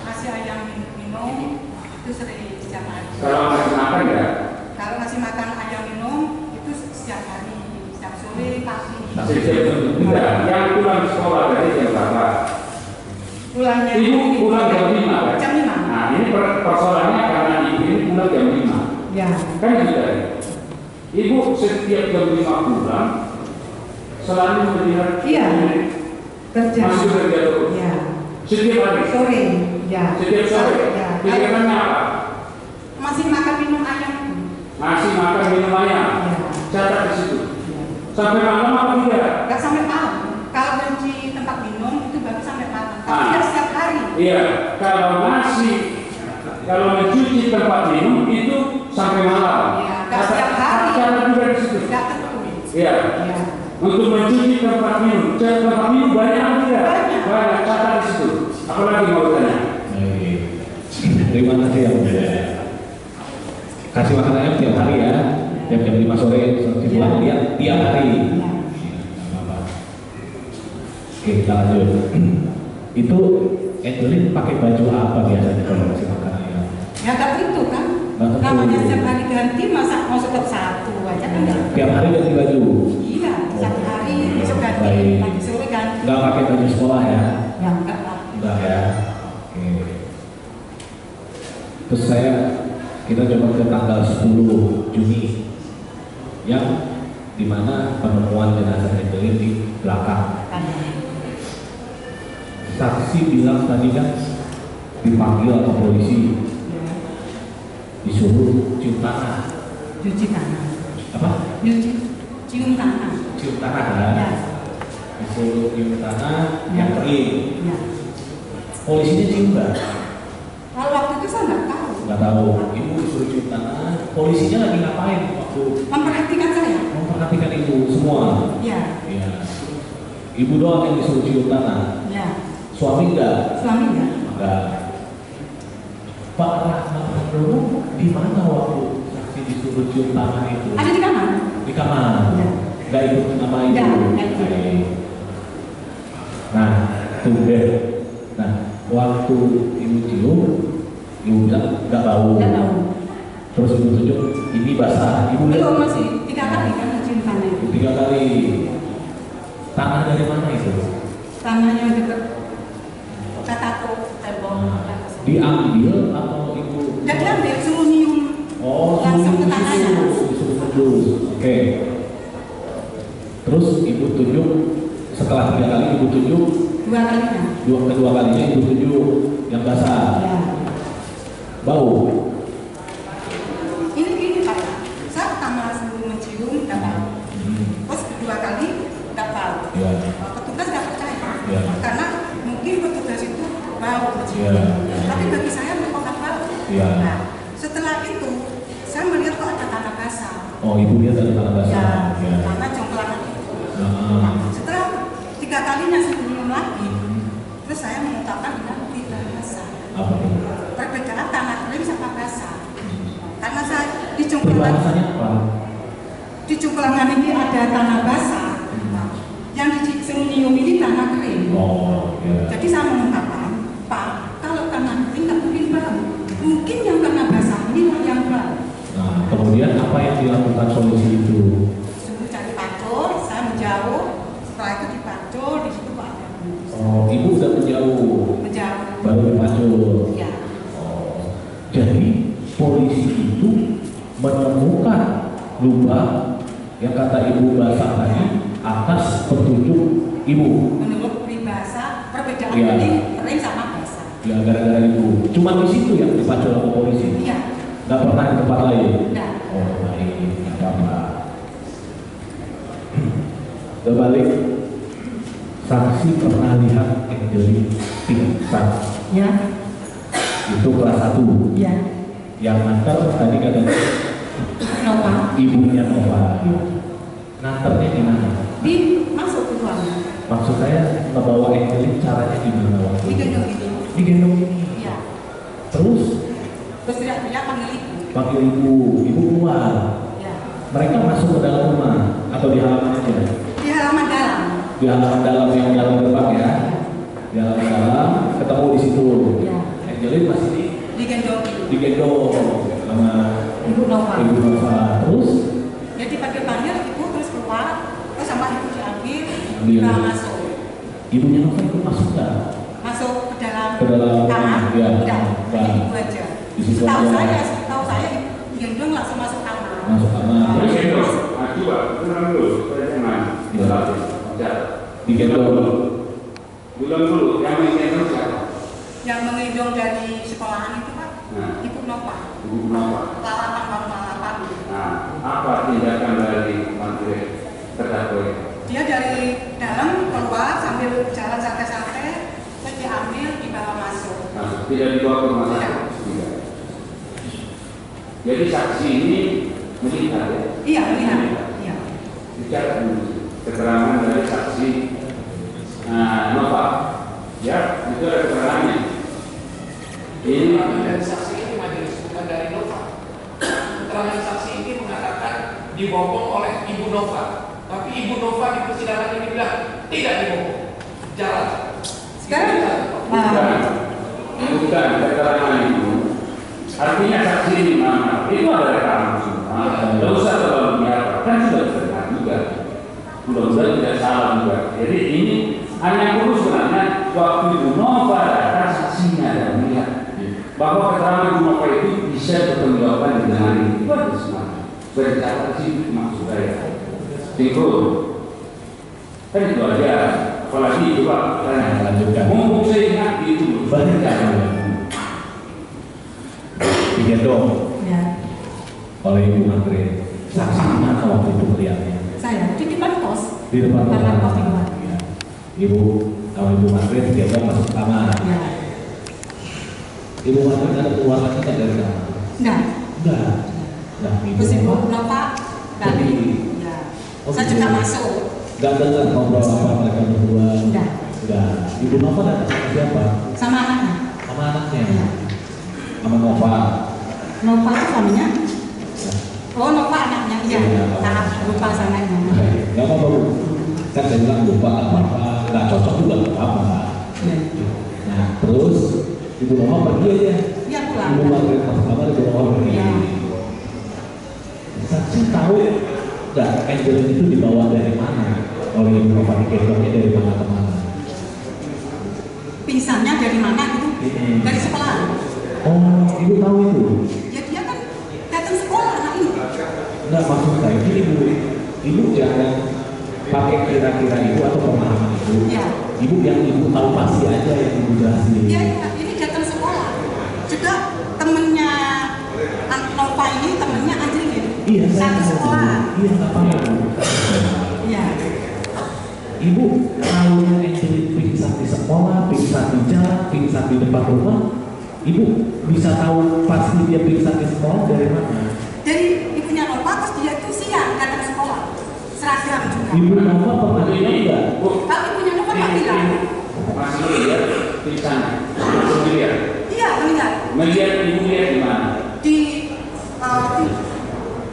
B: nasi ayam minum itu sering setiap hari.
C: Kalau masih makan ya?
B: Kalau nasi makan ayam minum itu setiap hari, setiap sore, pagi.
C: Tidak, yang pulang sekolah dari jam berapa?
B: Pulangnya
C: Ibu pulang jam 5 kan?
B: Jam 5.
C: Nah ini persoalannya karena ibu ini pulang jam 5.
B: Ya.
C: Kan gitu ya? Ibu setiap jam 5 pulang selalu melihat
B: Iya. Kerja.
C: masih kerja terus.
B: Ya.
C: Setiap hari.
B: Sore. Ya.
C: Setiap sore.
B: Ya.
C: Kegiatannya apa?
B: Masih makan minum ayam.
C: Masih makan minum ayam.
B: Ya.
C: Catat di situ.
B: Ya.
C: Sampai malam apa tidak?
B: Nggak sampai malam. Kalau kunci tempat minum itu baru sampai malam. Tapi
C: Ah.
B: nggak setiap hari.
C: Iya. Kalau mencuci tempat minum itu sampai malam.
B: Iya. Nggak setiap hari.
C: Catat juga di situ.
B: Nggak tentu.
C: Iya.
B: Ya.
C: Untuk mencuci tempat minum, tempat minum banyak apa tidak?
B: Banyak.
C: Banyak, catat di situ. Apalagi mau tanya?
D: Baik. Terima kasih yang mulia. Kasih makan ayam tiap hari ya. Jam 5 sore seperti pulang dia tiap hari.
B: Ya.
D: Apa-apa. Oke, kita lanjut. Itu Angelin pakai baju apa biasanya kalau kasih makan ayam?
B: Ya nggak tentu kan.
D: Nggak tentu.
B: Namanya setiap hari ganti, masa mau tetap satu aja kan nggak.
D: Tiap hari ganti baju.
B: Iya, satu hari besok ganti,
D: Baik.
B: pagi sore ganti.
D: Nggak pakai baju sekolah ya?
B: Ya enggak lah.
D: Enggak ya. Oke. Terus kita coba ke tanggal 10 Juni yang dimana penemuan jenazah Angelin di belakang.
B: Kan.
D: Saksi bilang tadi kan dipanggil atau polisi disuruh cium tanah.
B: Cuci tangan.
D: Apa?
B: Cium tangan.
D: Cium tanah kan?
B: Ya.
D: Disuruh cium tanah yang
B: Ya.
D: kering.
B: Ya.
D: Polisinya cium nggak?
B: Kalau waktu itu saya nggak tahu.
D: Nggak tahu. Ibu disuruh cium tanah. Polisinya lagi ngapain waktu
B: Memperhatikan saya.
D: memperhatikan ibu semua?
B: Ya.
D: Iya. Ibu doang yang disuruh cium tanah.
B: Ya.
D: Suami enggak?
B: Suami enggak.
D: Enggak. Pak Rahmat dulu di mana waktu saksi disuruh cium tangan itu?
B: Ada di kamar.
D: Di kamar.
B: Ya.
D: Enggak ikut sama ibu.
B: Enggak ikut.
D: Baik. Nah, tumben. Nah, waktu ibu cium, ibu bilang enggak bau.
B: Enggak tahu.
D: Terus ibu tunjuk, ini basah. Ibu lihat
B: Belum masih 3 kali kan cium tangan itu.
D: 3 kali. Tanah dari mana itu?
B: Tangannya dekat kataku tembok.
D: Diambil atau ibu?
B: Enggak diambil, suruh nyium.
D: Oh,
B: Langsung ke tangannya.
D: disuruh tunduk. Oke. Terus ibu tunjuk setelah 3 kali ibu tunjuk
B: 2 kalinya.
D: kedua kalinya ibu tunjuk yang basah.
B: Ya.
D: Bau.
B: Ini gini Pak, saya pertama sebelum mencium nggak tahu, terus kedua kali nggak tahu.
D: Ya.
B: Petugas nggak percaya,
D: Ya.
B: karena mungkin petugas itu bau mencium.
D: Ya.
B: Tapi bagi saya memang nggak bau.
D: Ya.
B: Nah, setelah itu saya melihat kok ada tanah basah.
D: Oh, ibu lihat ada tanah basah.
B: Ya, tanah congklangan itu.
D: Nah.
B: Setelah 3 kalinya sebelum lagi, terus saya mengucapkan ini tanah basah.
D: Apa itu?
B: Perbedaan tanah kering sama basah. Karena saya di
D: Bahasanya apa?
B: di cungklangan ini ada tanah basah, yang disuruh nyium ini tanah kering.
D: Oh, ya.
B: Jadi saya mengungkapkan, Pak, kalau tanah kering nggak mungkin bau. Mungkin yang tanah basah ini yang bau.
D: Nah, kemudian apa yang dilakukan polisi itu?
B: Suruh cari pacul, saya menjauh. Setelah itu dipacul, di situ kok ada bungkus.
D: Oh, ibu udah menjauh,
B: Menjauh.
D: baru dipacul.
B: Ya.
D: Oh, jadi polisi itu menemukan lubang yang kata ibu basah tadi atas petunjuk ibu.
B: Menurut peribahasa, perbedaan
D: Ya.
B: ini kering sama basah.
D: Ya gara-gara itu. Cuma di situ yang dipacu sama polisi.
B: Iya.
D: Nggak pernah di tempat lain.
B: Enggak.
D: Oh baik, nggak apa-apa. Terbalik, saksi pernah lihat Angelin pingsan.
B: Ya.
D: Itu kelas 1.
B: Ya.
D: Yang nganter tadi katanya
B: Nova.
D: ibunya Nova. Nganternya di mana?
B: Di masuk ke ruangan.
D: Maksud saya membawa Angelin caranya gimana waktu itu?
B: Digendong itu.
D: Digendong ini.
B: Iya.
D: Terus
B: Teriak-teriak panggil ibu.
D: panggil ibu keluar.
B: Ya.
D: Mereka masuk ke dalam rumah atau di halaman aja?
B: Di halaman dalam.
D: Di halaman dalam yang dalam gerbang ya. Di halaman dalam ketemu di situ.
B: Ya.
D: Angelin masih
B: Digendong.
D: digendong sama
B: Ibu Nova.
D: Ibu Nova. Terus
B: Jadi panggil-panggil ibu terus keluar, terus sama ibu diambil,
D: Ambil.
B: kita masuk.
D: ibunya Nova itu masuk nggak?
B: Masuk ke dalam
D: kamar?
B: kamar.
D: Ya.
B: Udah,
D: Nah,
B: ibu aja.
D: di situ
B: Tahu
D: aja.
B: saya gendong langsung masuk kamar.
D: Masuk kamar.
C: Terus
D: Terus
C: itu, coba, tenang dulu, saya jangan jelasin.
D: digendong.
C: Bilang dulu, yang mengendong siapa?
B: Yang mengendong dari sekolahan itu Pak,
C: Nah.
B: Ibu Nova.
C: Ibu Nova.
B: Lalapan bangun lalapan.
C: Nah, apa tindakan dari menteri terdakwa?
B: Dia dari dalam keluar sambil jalan santai-santai, terus diambil dibawa masuk.
C: Nah, tidak dibawa ke rumah sakit? Tidak. Jadi saksi ini melihat ya?
B: Iya, melihat. Iya.
C: Bicara dulu keterangan dari saksi Nova. Ya, itu ada keterangannya. Ini
E: dari saksi ini majelis, bukan dari Nova. Keterangan saksi ini mengatakan dibopong oleh Ibu Nova, tapi Ibu Nova di persidangan ini bilang tidak dibopong, jalan.
B: Sekarang
C: bukan keterangan itu. Artinya saksi ini mana? Itu ada rekaman semua. Tidak usah terlalu biasa. Kan sudah terdengar juga. Mudah-mudahan tidak salah juga. Jadi ini hanya perlu sebenarnya waktu Ibu Nova datang saksinya dan melihat bahwa keterangan Ibu Nova itu bisa dipertanggungjawabkan dengan itu aja sebenarnya. Sudah dicatat di situ maksud saya. Sinkron. Kan itu aja. Apalagi coba tanya.
D: Lanjutkan.
C: Mumpung saya ingat itu banyak kan.
D: Digendong
B: Ya.
D: oleh Ibu Andre. Saksi mana waktu itu melihatnya?
B: Saya di depan kos.
D: Di depan
B: Depan kos di luar.
D: Ya. Ibu kalau Ibu Andre digendong masuk kamar.
B: Ya.
D: Ibu Andre ada keluar lagi nggak dari kamar?
B: Enggak.
D: Enggak. Nah,
B: Terus Ibu Nova dari. Ya. Saya juga masuk.
D: Enggak dengar ngobrol apa mereka berdua.
B: Enggak.
D: Enggak. Ibu Nova datang sama siapa?
B: Sama anaknya.
D: Sama anaknya.
B: Ya.
D: Sama Nova.
B: Nova itu suaminya.
D: Ya.
B: Oh, Nova anaknya. Iya.
D: Iya.
B: Nah, lupa sananya.
D: Enggak apa-apa Bu. Kan saya bilang lupa nggak apa-apa. Nggak cocok juga nggak apa-apa.
B: Ya.
D: Nah terus Ibu Nova pergi aja.
B: Iya pulang.
D: Ibu Margaret masuk kamar, Ibu Nova pergi.
B: Iya.
D: Saksi tahu nggak Angelin itu dibawa dari mana? Oleh Ibu Nova digendongnya dari mana ke mana?
B: Pingsannya dari mana gitu? Dari sekolah.
D: Oh, Ibu tahu itu?
B: Ya dia kan datang sekolah anak ini.
D: Enggak, maksud saya gini Bu. Ibu jangan pakai kira-kira itu atau pemahaman itu.
B: Iya.
D: Ibu yang Ibu tahu pasti aja yang Ibu jelasin.
B: Iya, iya, ini datang sekolah. Juga temennya Nova ini temennya Angelin.
D: Iya, saya
B: Satu
D: tahu.
B: sekolah.
D: Iya, nggak apa-apa Bu.
B: Iya.
D: Ibu tahunya Angelin pingsan di sekolah, pingsan di jalan, pingsan di depan rumah. Ibu bisa tahu pasti dia pingsan di sekolah dari mana?
B: Dari ibunya Nova, terus dia itu siang datang sekolah. Seragam juga.
D: Ibu Nova pernah bilang nggak?
B: Kalau ibunya Nova nggak bilang.
C: Masih melihat pingsan, masih melihat.
B: Iya, melihat.
C: Melihat ibu lihat di mana?
B: Di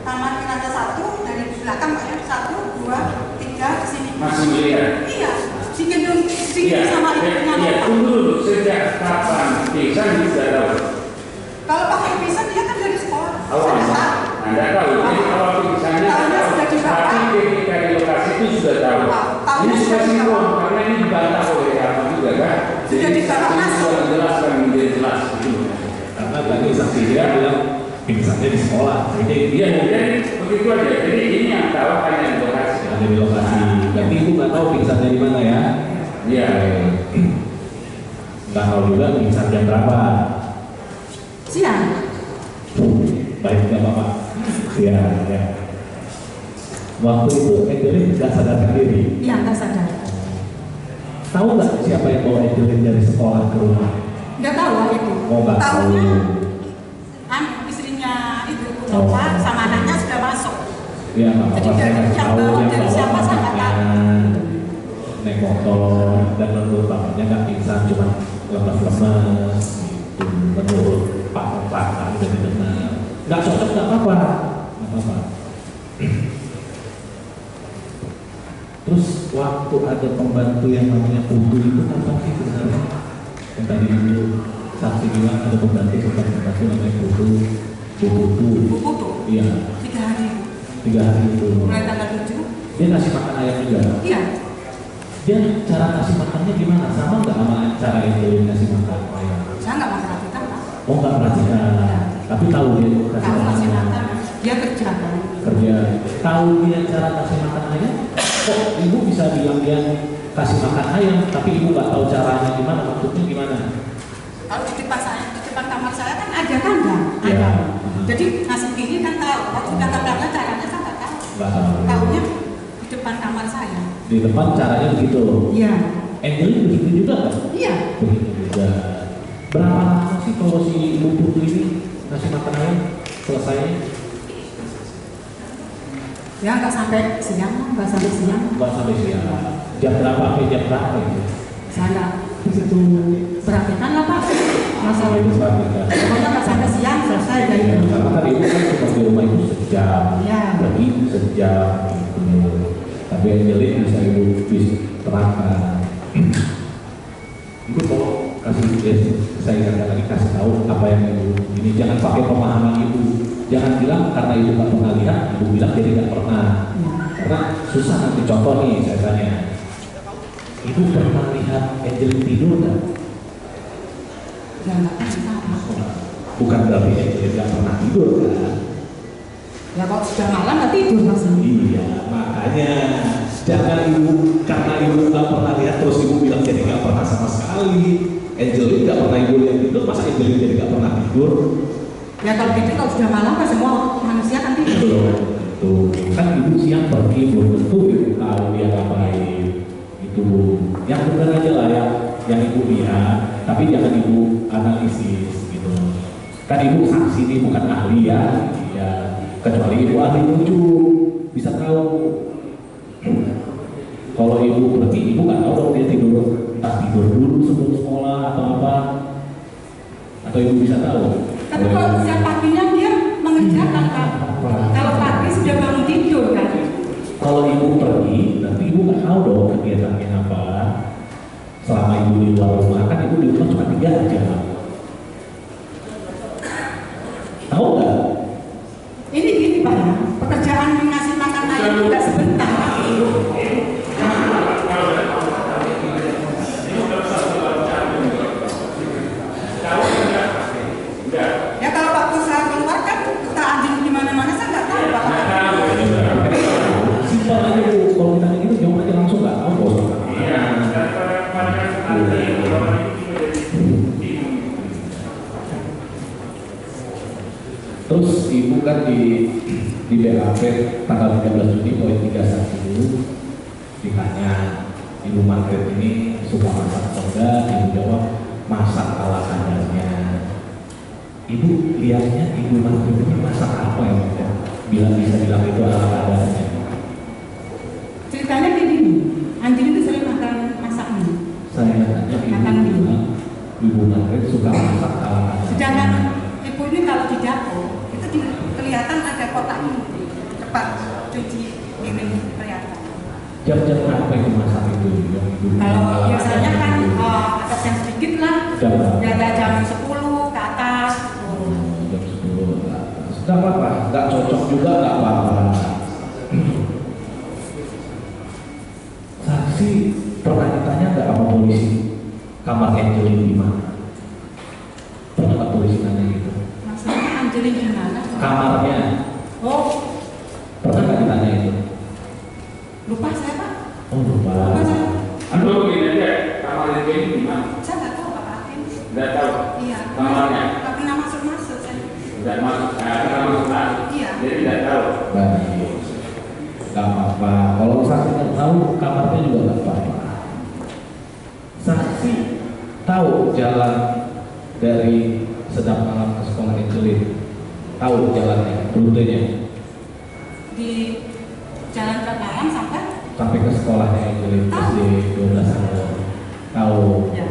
B: kamar lantai 1 dari belakang Pak ya. 1, 2, 3 ke sini.
C: Masih melihat.
B: Iya. Digendong
C: Iya,
B: sama ibunya
C: iya.
B: Nova.
C: Tunggu dulu. Sejak kapan pingsan dia sudah tahu?
B: Kalau pakai pisau dia kan dari sekolah.
C: Awal,
B: Sudah tahu.
C: Anda tahu. Jadi awal pingsannya
B: Tahunya sudah dibantah.
C: tapi ketika di lokasi itu sudah tahu.
B: Tahunya
C: Ini
B: sudah
C: sudah
B: dibantah.
C: sinkron karena ini dibantah oleh apa juga kan?
B: Sudah dibantah
C: saksi
B: masuk.
C: sudah menjelaskan menjadi jelas. Gitu.
D: Karena tadi saksi dia bilang pingsannya di sekolah. Jadi
C: Iya, jadi begitu aja. Jadi ini yang tahu hanya di lokasi.
D: ada di lokasi. Tapi Ibu nggak tahu pingsannya di mana ya?
C: Iya.
D: Nggak tahu juga pingsan jam berapa.
B: Siang.
D: Baik, nggak apa-apa. Siang, ya. Waktu itu Angelin nggak sadarkan diri.
B: Iya, nggak sadar.
D: Tahu nggak siapa yang bawa Angelin dari sekolah ke rumah?
B: Nggak tahu waktu itu.
D: Oh, nggak tahu.
B: Tahunya istrinya itu Nova sama anaknya sudah masuk.
D: Iya, apa-apa.
B: Jadi
D: Saya
B: dari
D: nggak tahu yang
B: dari
D: bawa
B: siapa saya nggak tahu.
D: naik motor dan menurut bapaknya nggak pingsan, cuma lemas-lemas gitu. Menurut pak dari dengar nggak cocok, nggak apa-apa. Terus waktu ada pembantu yang namanya Putu itu apa sih sebenarnya? Yang tadi dulu saksi bilang ada pembantu namanya Putu.
B: Putu.
D: Iya.
B: 3 hari.
D: 3 hari itu.
B: Mulai tanggal 7.
D: Dia kasih makan ayam juga.
B: Iya.
D: Dia cara kasih makannya gimana? Sama nggak sama cara Angelin kasih makan ayam?
B: Saya nggak memperhatikan, Pak.
D: Oh, nggak perhatikan. Tapi tahu dia kasih
B: Kamu
D: makan.
B: kasih makan, dia kerja kan.
D: Kerja. Tahu dia cara kasih makan ayam? Kok ibu bisa bilang dia kasih makan ayam, tapi ibu nggak tahu caranya gimana? Maksudnya gimana?
B: Kalau di depan kamar saya kan ada kandang.
D: Ya.
B: Jadi ngasih gini kan tahu. Waktu sudah kandangnya caranya saya nggak tahu.
D: Nggak tahu.
B: Tahunya di depan kamar saya.
D: Di depan caranya begitu.
B: Iya.
D: Angelin begitu juga kan?
B: Iya.
D: Begitu juga. Berapa lama sih kalau si ibu Putu ini kasih makan ayam selesai?
B: Ya nggak sampai siang.
D: Nggak sampai siang. Jam berapa sampai jam berapa itu?
B: Saya nggak begitu perhatikan lah Pak. Masalah itu. Pokoknya nggak sampai siang selesai dari itu.
D: Karena kan ibu kan cuma di rumah itu sejam,
B: Ya.
D: pergi sejam gitu. Tapi Angelin bisa ibu terangkan. Ibu kalau saya lagi kasih tahu apa yang ibu ini, jangan pakai pemahaman ibu. Jangan bilang karena ibu nggak pernah lihat, ibu bilang jadi nggak pernah. Karena susah nanti contoh nih saya tanya. Ibu pernah lihat Angelin tidur kan?
B: Ya nggak pernah.
D: Bukan berarti Angelin nggak pernah tidur kan?
B: Ya kalau sudah malam nggak tidur langsung.
D: Iya, makanya jangan ibu karena ibu nggak pernah lihat terus ibu bilang jadi nggak pernah sama sekali. Angelin nggak pernah ibu lihat tidur, masa Angelin jadi nggak pernah tidur?
B: Ya kalau gitu kalau sudah malam kan semua manusia kan tidur.
D: Belum tentu. Kan ibu siang pergi belum tentu ibu tahu dia ngapain. Itu yang benar aja lah yang ibu lihat, tapi jangan ibu analisis gitu. Kan ibu saksi nih bukan ahli ya. Kecuali ibu ahli lucu bisa tahu. Kalau ibu pergi, ibu nggak tahu dong dia tidur, entah tidur dulu sebelum sekolah atau apa, atau ibu bisa tahu.
B: Tapi kalau siang paginya dia mengerjakan Pak. Kalau pagi sudah bangun tidur kan.
D: Kalau ibu pergi, nanti ibu nggak tahu dong kegiatannya apa. Selama ibu di luar rumah, kan ibu di rumah cuma 3 jam. Tahu nggak?
B: Ini gini Pak ya, pekerjaan ngasih makan ayam tidak sebentar Pak. Ya kalau waktu saya keluar kan kita anjing di mana-mana saya nggak tahu Pak.
D: Simpel aja bu, kalau kita gitu jawab aja langsung nggak tahu bos. Terus ibu kan di BAP tanggal 13 Juni poin 31 dulu ditanya ibu Margaret ini suka masak atau enggak, ibu jawab masak ala kadarnya. Ibu lihatnya ibu Margaret ini masak apa ya? Bisa bilang itu ala kadarnya.
B: Ceritanya kayak gini, anjing itu sering makan masak mie.
D: Saya tanya
B: Makan
D: ibu
B: mie.
D: bilang ibu Margaret suka masak ala kadarnya.
B: Sedangkan ibu ini kalau di dapur itu kelihatan ada kotak ini cepat cuci ini kelihatan.
D: Jam-jam berapa itu masak itu? Yang ibu
B: Kalau biasanya kan ada yang sedikit lah, ada jam 10 ke atas.
D: jam 10 ke atas. Nggak apa-apa, nggak cocok juga nggak apa-apa. Saksi pernah ditanya nggak sama polisi kamar Angelin di mana? Pernah nggak polisi nanya gitu?
B: Maksudnya Angelin di mana?
D: Kamarnya.
B: Oh,
D: Pernah nggak ditanya itu?
B: lupa saya Pak.
D: Oh lupa.
B: Lupa saya.
C: Aduh, begini aja, kamar ini di mana?
B: Saya nggak tahu Pak.
C: Tidak tahu.
B: Iya.
C: Kamarnya.
B: Nggak pernah masuk saya.
C: Tidak masuk. Pernah masuk.
B: Iya.
C: Jadi tidak tahu.
D: Baik. Gak apa-apa. Kalau saksi nggak tahu, kamarnya juga nggak apa-apa. Saksi tahu jalan dari Sedap Alam ke sekolah Angelin, tahu jalannya, rutenya
B: Di jalan Kekalang sampai
D: ke sekolahnya Angelin SD 12 tahun. Tahu.
B: Ya.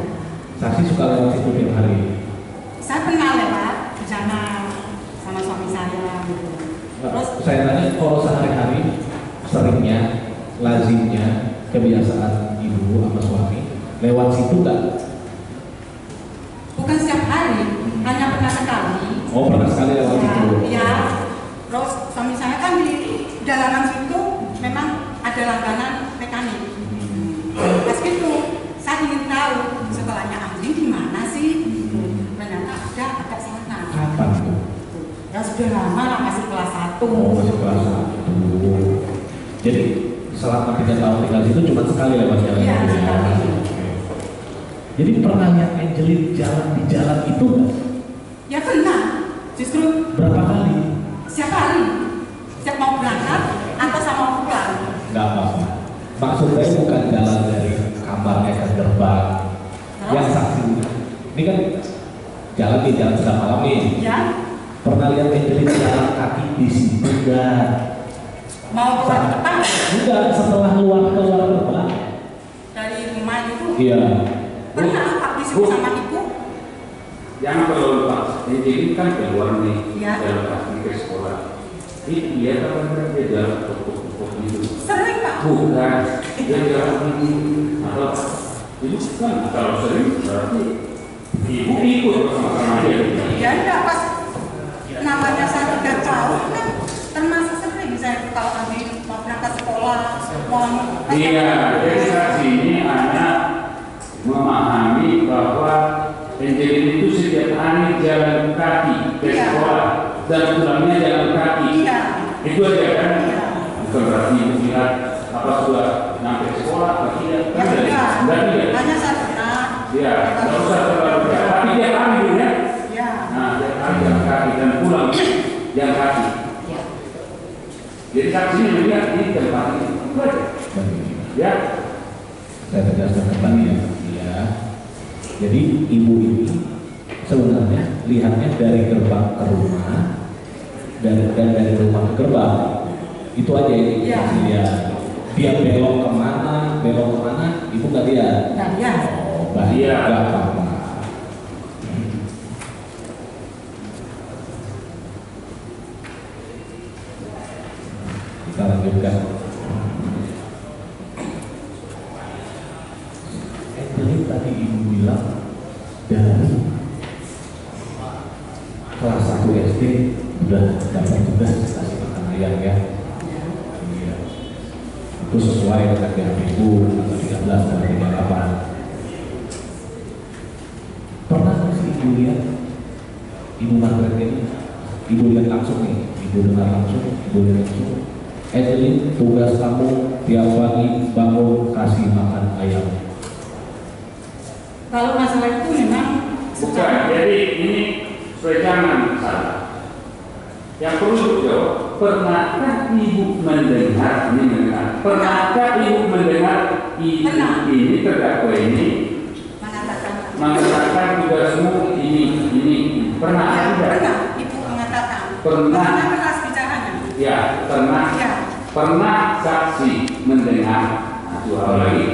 D: Saksi suka lewat situ tiap hari.
B: Saya pernah lewat di sana sama suami saya gitu. Terus
D: Saya tanya, kalau sehari-hari seringnya, lazimnya, kebiasaan ibu sama suami lewat situ nggak?
B: bukan setiap hari, hanya pernah sekali.
D: Oh, pernah sekali lewat situ.
B: Iya. Terus suami saya kan di jalanan situ memang ada langganan mekanik. Pas gitu, saya ingin tahu sekolahnya Anjing di mana sih? Ternyata ada agak sana.
D: Kapan tuh?
B: Ya sudah lama lah, masih kelas 1.
D: Oh, masih kelas 1. Jadi selama 3 tahun tinggal situ cuma sekali lewat jalan
B: Iya,
D: itu ya.
B: sekali.
D: Oke. Jadi pernah lihat Angelin jalan di jalan itu nggak?
B: Ya pernah. Justru
D: Berapa kali?
B: setiap hari. Setiap mau berangkat atau sama pulang.
D: Nggak apa-apa. Maksud saya bukan jalan dari kamarnya ke gerbang. Yang saksi ini kan jalan di jalan Sedap Alam nih.
B: Ya.
D: Pernah lihat Angelin jalan kaki di situ nggak?
B: Mau keluar ke depan
D: Enggak, setelah keluar gerbang.
B: dari rumah itu.
D: Iya.
B: Pernah Pak di situ sama ibu?
C: Jangan terlalu lupa. Jadi kan keluar nih
B: Iya.
C: jalan kaki ke sekolah. Itu dia kan dia jalan pokok-pokok gitu.
B: Sering Pak.
C: Bukan, dia jalan ini. Atau itu kan kalau sering berarti ibu ikut bersama-sama dia.
B: Ya enggak pas namanya saya udah tahu kan termasuk sering saya kalau nanti mau berangkat sekolah mau
C: Iya, jadi saksi ini anak memahami bahwa Angelin itu setiap hari jalan kaki ke
B: Iya.
C: sekolah dan pulangnya jalan kaki.
B: Iya.
C: Itu aja kan?
B: Iya.
C: Bukan berarti ibu lihat apa sudah sampai sekolah apa tidak?
B: Ya enggak.
C: Berarti ya.
B: Hanya saya pernah.
C: Ya, nggak usah terlalu jauh. Tapi dia ambil ya.
B: Ya.
C: Nah, tiap hari jalan kaki dan pulang jalan kaki.
B: Ya.
C: Jadi saksi melihat ini tempat ini. Itu aja. Ya.
D: Saya tegaskan kembali ya. Iya. Jadi ibu ini sebenarnya lihatnya dari gerbang ke rumah dan dari rumah ke gerbang. Itu aja ini
B: Iya.
D: dia. Dia belok kemana, ibu nggak lihat.
B: Nah, ya.
D: Oh, baik,
C: Iya.
D: nggak apa-apa. Kita lanjutkan. Angelin tadi ibu bilang dari kelas 1 SD udah dapat tugas kasih makan ayam ya. Iya. Itu sesuai dengan yang ibu tanggal 13 dan 38. Pernah nggak sih ibu lihat ibu Margaret ini? Ibu lihat langsung nih, ibu dengar langsung, ibu lihat langsung. Angelin tugas kamu tiap pagi bangun kasih makan ayam.
B: Kalau masalah itu memang
C: Bukan, jadi ini supaya jangan salah. Yang perlu dijawab, pernahkah ibu mendengar ini mendengar? Pernahkah ibu mendengar ibu
B: Pernah.
C: ini terdakwa ini mengatakan tugasmu ini? Pernah
B: Ya,
C: tidak?
B: pernah ibu mengatakan.
C: Pernah.
B: Karena keras bicaranya.
C: Ya, pernah.
B: Ya.
C: Pernah saksi mendengar dua hal lagi.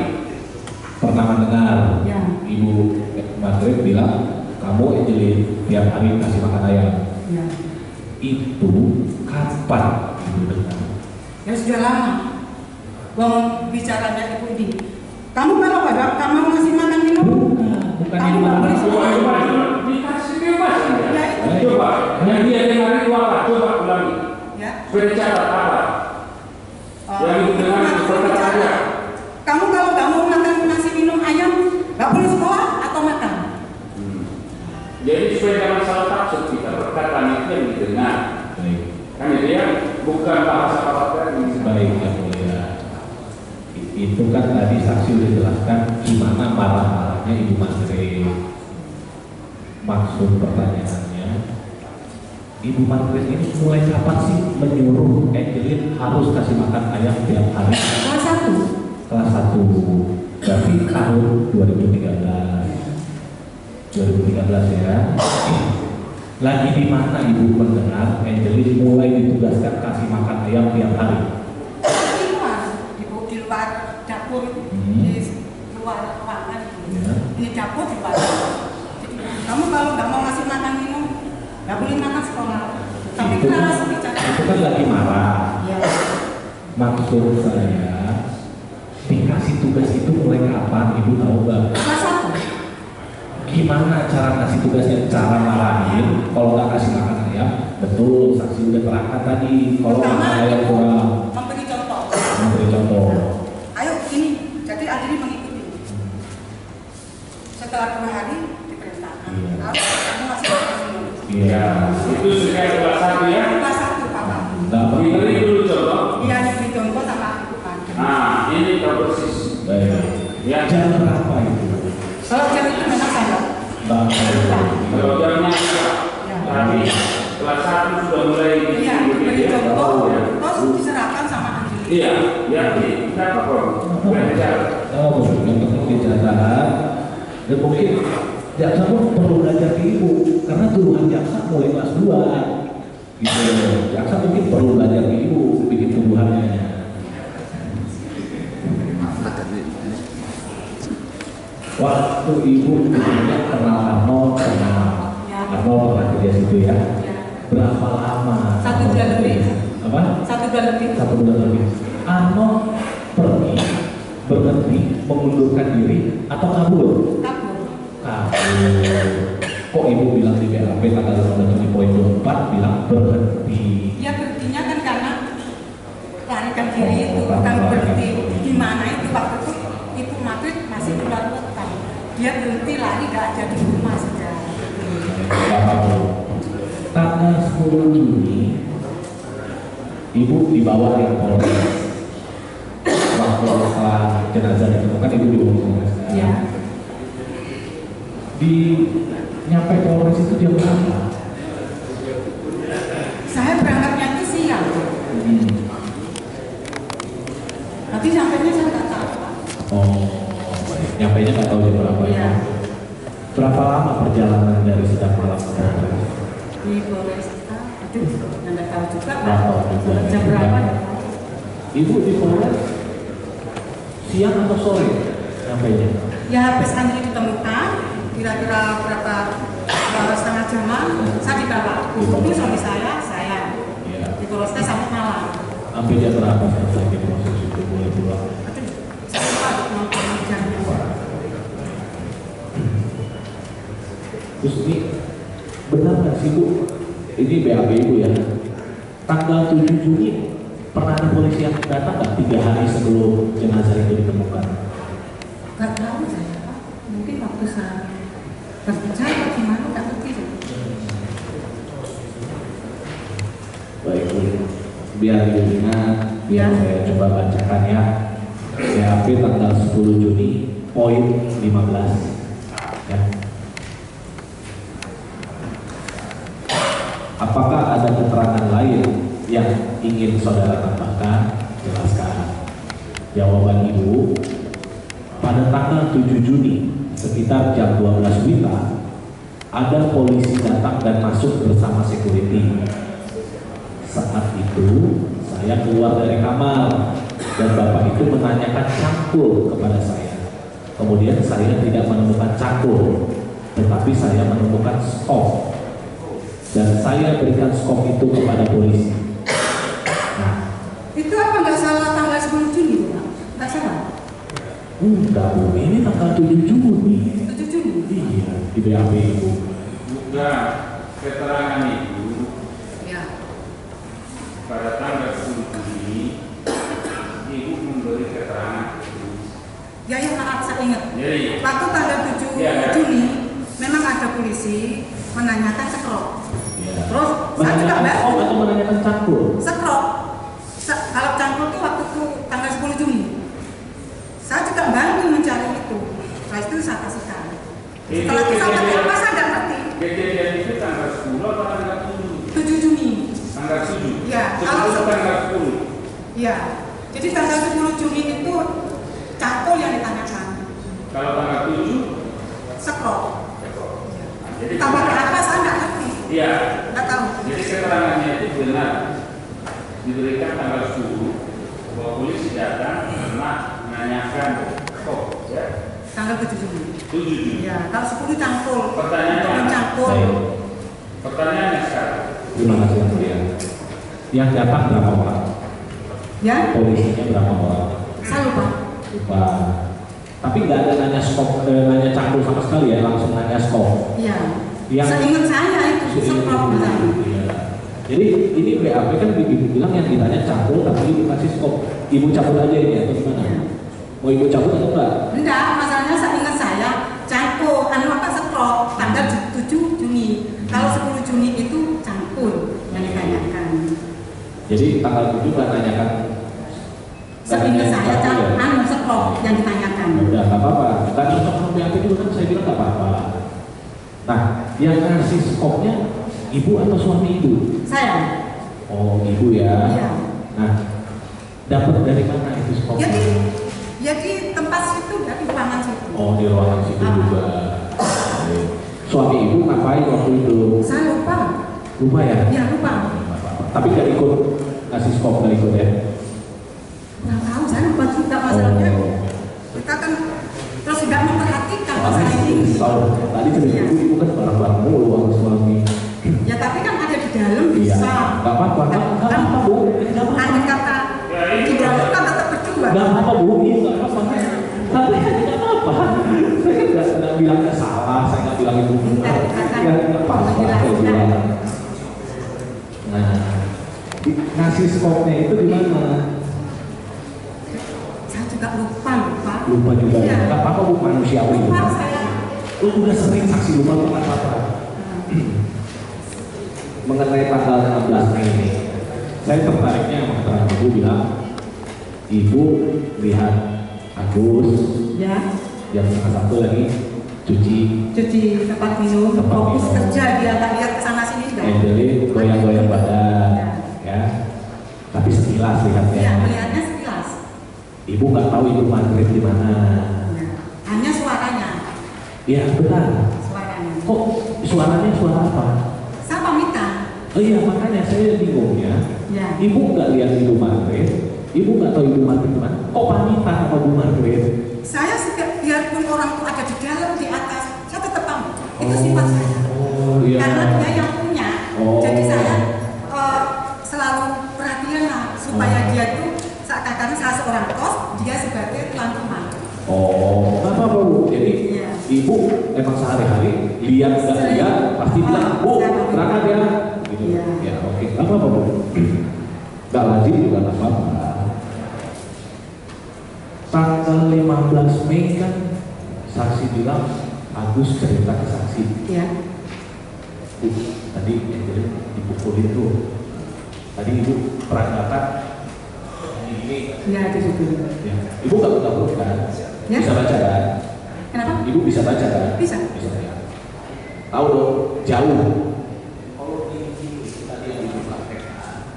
D: Pernah mendengar
B: Ya.
D: ibu Margaret bilang kamu Angelin tiap hari kasih makan ayam.
B: Ya.
D: Itu kapan ibu dengar?
B: Ya sudah lama. Bang bicaranya ibu ini. Kamu kalau pada kamu masih makan minum?
D: Bukan
B: Kamu
D: ibu
B: nggak boleh
C: Coba,
B: sekolah.
C: coba, dikasih bebas Anda.
B: Ya, itu.
C: Coba, yang dia dengar itu apa? Coba ulangi.
B: Ya.
C: Supaya dicatat apa? Yang ibu dengar itu perkara saja.
B: Kamu kalau nggak mau makan nasi minum ayam, nggak boleh sekolah atau makan.
C: Jadi supaya jangan salah tafsir kita perkataan itu yang didengar.
D: Baik,
C: Kan dia bukan bahasa yang
D: baik ya mulia. Itu kan tadi saksi sudah jelaskan gimana marah-marahnya ibu Margaret. maksud pertanyaannya, Ibu Margaret ini mulai kapan sih menyuruh Angelin harus kasih makan ayam tiap hari?
B: Kelas 1.
D: Kelas 1. Berarti tahun 2013 ya. Lagi di mana Ibu mendengar Angelin mulai ditugaskan kasih makan ayam tiap hari?
B: Di luar dapur, di luar ruangan.
D: Ya.
B: Ini dapur di luar. Jadi kamu kalau nggak mau ngasih makan minum, nggak boleh makan sekolah. Tapi
D: Itu,
B: harus bicara.
D: itu kan lagi marah.
B: Ya.
D: Maksud saya, dikasih tugas itu mulai kapan? Ibu tahu nggak?
B: Kelas 1.
D: Gimana cara ngasih tugasnya? Cara marahin kalau nggak kasih makan ayam? Betul, saksi udah terangkat tadi. Kalau makan ayam kurang,
B: Memberi contoh.
D: memberi contoh.
B: Ayo ini, jadi Adri mengikuti. Setelah 2 hari diperintahkan.
D: Iya.
B: Harus kamu masih makan minum.
D: Iya.
C: Itu sudah kelas 1 ya.
B: Kelas 1 Papa.
D: Nggak apa-apa.
C: Diberi dulu contoh.
B: Iya diberi contoh sama aku kan.
C: Nah, ini tahu persis.
D: Baik.
C: Ya.
D: Jam berapa itu?
B: Kalau jam itu memang saya.
D: Nggak tahu.
C: Kalau jamnya enggak.
B: Ya.
C: Tapi kelas 1 sudah mulai
B: Iya diberi
C: ya.
B: contoh,
C: Ya.
B: terus diserahkan sama Adri.
C: Iya, ya, kita apa kok? Belajar.
D: Oh, yang penting dijalan. Dan mungkin jaksa pun perlu belajar ke ibu karena tuduhan jaksa mulai kelas 2 gitu. Jaksa mungkin perlu belajar ke ibu bikin tuduhannya. Waktu ibu sebelumnya kenal Arnold,
B: Ya.
D: Arnold pernah kerja situ ya.
B: Ya.
D: Berapa lama?
B: 1 bulan lebih.
D: Apa?
B: 1 bulan lebih.
D: 1 bulan lebih. Arnold pergi, berhenti, mengundurkan diri atau kabur?
B: Kabur.
D: Kabur. Kok ibu bilang di BAP tanggal 27.24 bilang berhenti?
B: Ya berhentinya kan karena larikan diri itu bukan berhenti. Di mana itu waktu itu maghrib masih keluar kota. Dia berhenti lari gak ada di rumah saja.
D: Tanggal 10 Juni ibu dibawa ke Polres. Waktu setelah jenazah ditemukan ibu dibawa ke Polres.
B: Ya.
D: Di nyampe Polres itu jam berapa?
B: Saya berangkatnya itu siang. Tapi sampainya saya nggak tahu.
D: Oh, nyampainya nggak tahu jam berapa ya?
B: Iya.
D: Berapa lama perjalanan dari Sidang Malang ke Polres?
B: Di Polres itu nggak tahu juga
D: Nggak tahu juga.
B: jam berapa ya.
D: Ibu di Polres siang atau sore nyampainya?
B: Ya habis Andri ditemukan kira-kira berapa setengah jaman saya dibawa. Itu suami saya
D: Iya.
B: di Polres sampai malam.
D: Sampai jam berapa selesai proses itu boleh pulang?
B: Saya lupa nonton jamnya.
D: Terus ini benar nggak sih Bu? Ini BAB Ibu ya. Tanggal 7 Juni pernah ada polisi yang datang nggak 3 hari sebelum jenazah itu ditemukan?
B: Nggak tahu saya Pak. Mungkin waktu saya berbicara gimana nggak ngerti.
D: Baik Bu, biar Ibu ingat, biar saya coba bacakan ya. BAP tanggal 10 Juni poin 15 ya. Apakah ada keterangan lain yang ingin saudara tambahkan? Jelaskan. Jawaban Ibu, pada tanggal 7 Juni sekitar jam 12 WITA ada polisi datang dan masuk bersama security. Saat itu saya keluar dari kamar dan bapak itu menanyakan cangkul kepada saya. Kemudian saya tidak menemukan cangkul, tetapi saya menemukan skop. Dan saya berikan skop itu kepada polisi. Nah,
B: Itu apa nggak salah tanggal 10 Juni Pak? Nggak salah?
D: enggak Bu, ini tanggal 7 Juni.
B: 7 Juni?
D: Iya, di BAP Ibu.
C: Bukan keterangan itu
B: Ya.
C: pada tanggal 10 Juni ibu memberi keterangan.
B: Ya, ya maaf saya ingat.
C: Jadi
B: Waktu tanggal 7
C: Ya.
B: Juni memang ada polisi menanyakan sekrop.
D: Ya.
B: Terus saya juga
D: Menanyakan skop
B: bantu
D: atau menanyakan cangkul?
B: sekrop. Kalau cangkul itu waktu itu tanggal 10 Juni. Saya juga bantu mencari itu. Setelah itu saya kasihkan. Setelah itu sampai apa saya nggak ngerti.
C: kejadian itu tanggal 10 atau tanggal 7?
B: 7 Juni.
C: Tanggal 7?
B: Ya,
C: 10 tanggal 10?
B: Iya. Jadi tanggal 10 Juni itu cangkul yang ditanyakan.
C: Kalau tanggal 7?
B: Sekrol.
C: Jadi
B: Tambah ke atas saya nggak ngerti.
C: iya.
B: Nggak tahu.
C: Jadi keterangannya itu benar diberikan tanggal 10 bahwa polisi datang pernah menanyakan kok ya
B: Tanggal 7 Juni.
C: 7 Juni.
B: Ya, kalau 10 cangkul.
C: Pertanyaannya,
B: Cangkul.
C: pertanyaannya sekarang.
D: Terima kasih Yang Mulia. Yang datang berapa orang?
B: Ya,
D: Polisinya berapa orang?
B: saya lupa.
D: Lupa. Tapi nggak ada nanya skop, nanya cangkul sama sekali ya, langsung nanya skop.
B: Iya.
D: Yang
B: Seingat saya itu sekrol misalnya.
D: Iya. Jadi ini BAP kan ibu bilang yang ditanya cangkul tapi dikasih skop. Ibu cabut aja ini atau gimana? Mau ibu cabut atau enggak?
B: Enggak, masalahnya seingat saya cangkul, sekrol tanggal 7 Juni. Kalau 10 Juni itu cangkul yang ditanyakan.
D: Jadi tanggal 7 nggak nanyakan.
B: Seingat saya
D: cangkul ya?
B: sekrol yang ditanyakan.
D: Udah nggak apa-apa. Kan untuk BAP itu kan saya bilang nggak apa-apa. Nah, yang ngasih skopnya ibu atau suami ibu?
B: Saya.
D: Oh, ibu ya.
B: Iya.
D: Nah, dapat dari mana itu skopnya?
B: Jadi tempat situ dari ruangan situ.
D: Oh, di ruangan situ juga. Suami ibu ngapain waktu itu?
B: Saya lupa.
D: Lupa ya?
B: Ya lupa.
D: Tapi nggak ikut ngasih skop, nggak ikut ya?
B: Nggak tahu, saya lupa juga masalahnya.
D: Oh.
B: Kita kan terus nggak memperhatikan masalah ini.
D: Tahu. Tadi cerita ibu kan bareng-bareng mulu sama suami.
B: Ya tapi kan ada di dalam
D: Iya.
B: bisa.
D: Nggak apa-apa. Nggak apa-apa bu. Nggak apa-apa.
B: Ada kata di dalam kan tetap berdua.
D: Nggak apa-apa bu. Iya nggak apa-apa. Tapi kan nggak apa-apa. Saya nggak bilangnya salah. Saya nggak bilang itu benar. Ya nggak apa-apa. Saya bilang. Nah, ngasih skopnya itu di mana?
B: Saya juga lupa.
D: Lupa juga.
B: Iya.
D: Nggak apa-apa bu, manusiawi.
B: Lupa saya.
D: Lu udah sering saksi lupa nggak apa-apa. Mengenai tanggal 16 Mei ini, saya tertariknya sama keterangan ibu bilang, ibu lihat Agus
B: Ya.
D: jam 1:30 lagi cuci,
B: Tempat minum.
D: Tempat
B: Fokus
D: minum.
B: kerja dia nggak lihat kesana sini juga.
D: Angelin goyang-goyang badan, ya. Tapi sekilas lihatnya.
B: Iya, melihatnya sekilas.
D: Ibu nggak tahu ibu maghrib di mana.
B: Ya. Hanya suaranya.
D: Iya benar.
B: Suaranya.
D: Kok suaranya suara apa?
B: Saya pamitan.
D: Oh iya makanya saya bingungnya.
B: Ya.
D: Ibu nggak lihat ibu maghrib, ibu nggak tahu ibu maghrib di mana. Kok pamitan sama ibu maghrib?
B: Saya biarpun orang itu ada di dalam di atas, saya tetap pamit. Itu sifat saya.
D: Oh iya.
B: Karena dia yang punya.
D: Oh.
B: Jadi saya selalu perhatian lah supaya dia tuh karena saya seorang kos, dia sebagai tuan rumah.
D: Oh, nggak apa-apa bu. Jadi
B: Iya.
D: ibu emang sehari-hari lihat nggak lihat pasti bilang bu berangkat ya. Gitu.
B: Iya.
D: Ya oke, nggak apa-apa bu. Nggak lazim juga nggak apa-apa. Tanggal 15 Mei kan saksi bilang Agus cerita ke saksi.
B: Iya.
D: Bu, tadi Angelin dipukulin tuh. Tadi ibu perangkatan ini.
B: Iya di situ.
D: Ya. Ibu nggak tahu kan?
B: Ya.
D: Bisa baca kan?
B: Kenapa?
D: Ibu bisa baca kan?
B: Bisa.
D: Bisa ya. Tahu dong, jauh. Kalau ini tadi yang ibu praktekkan,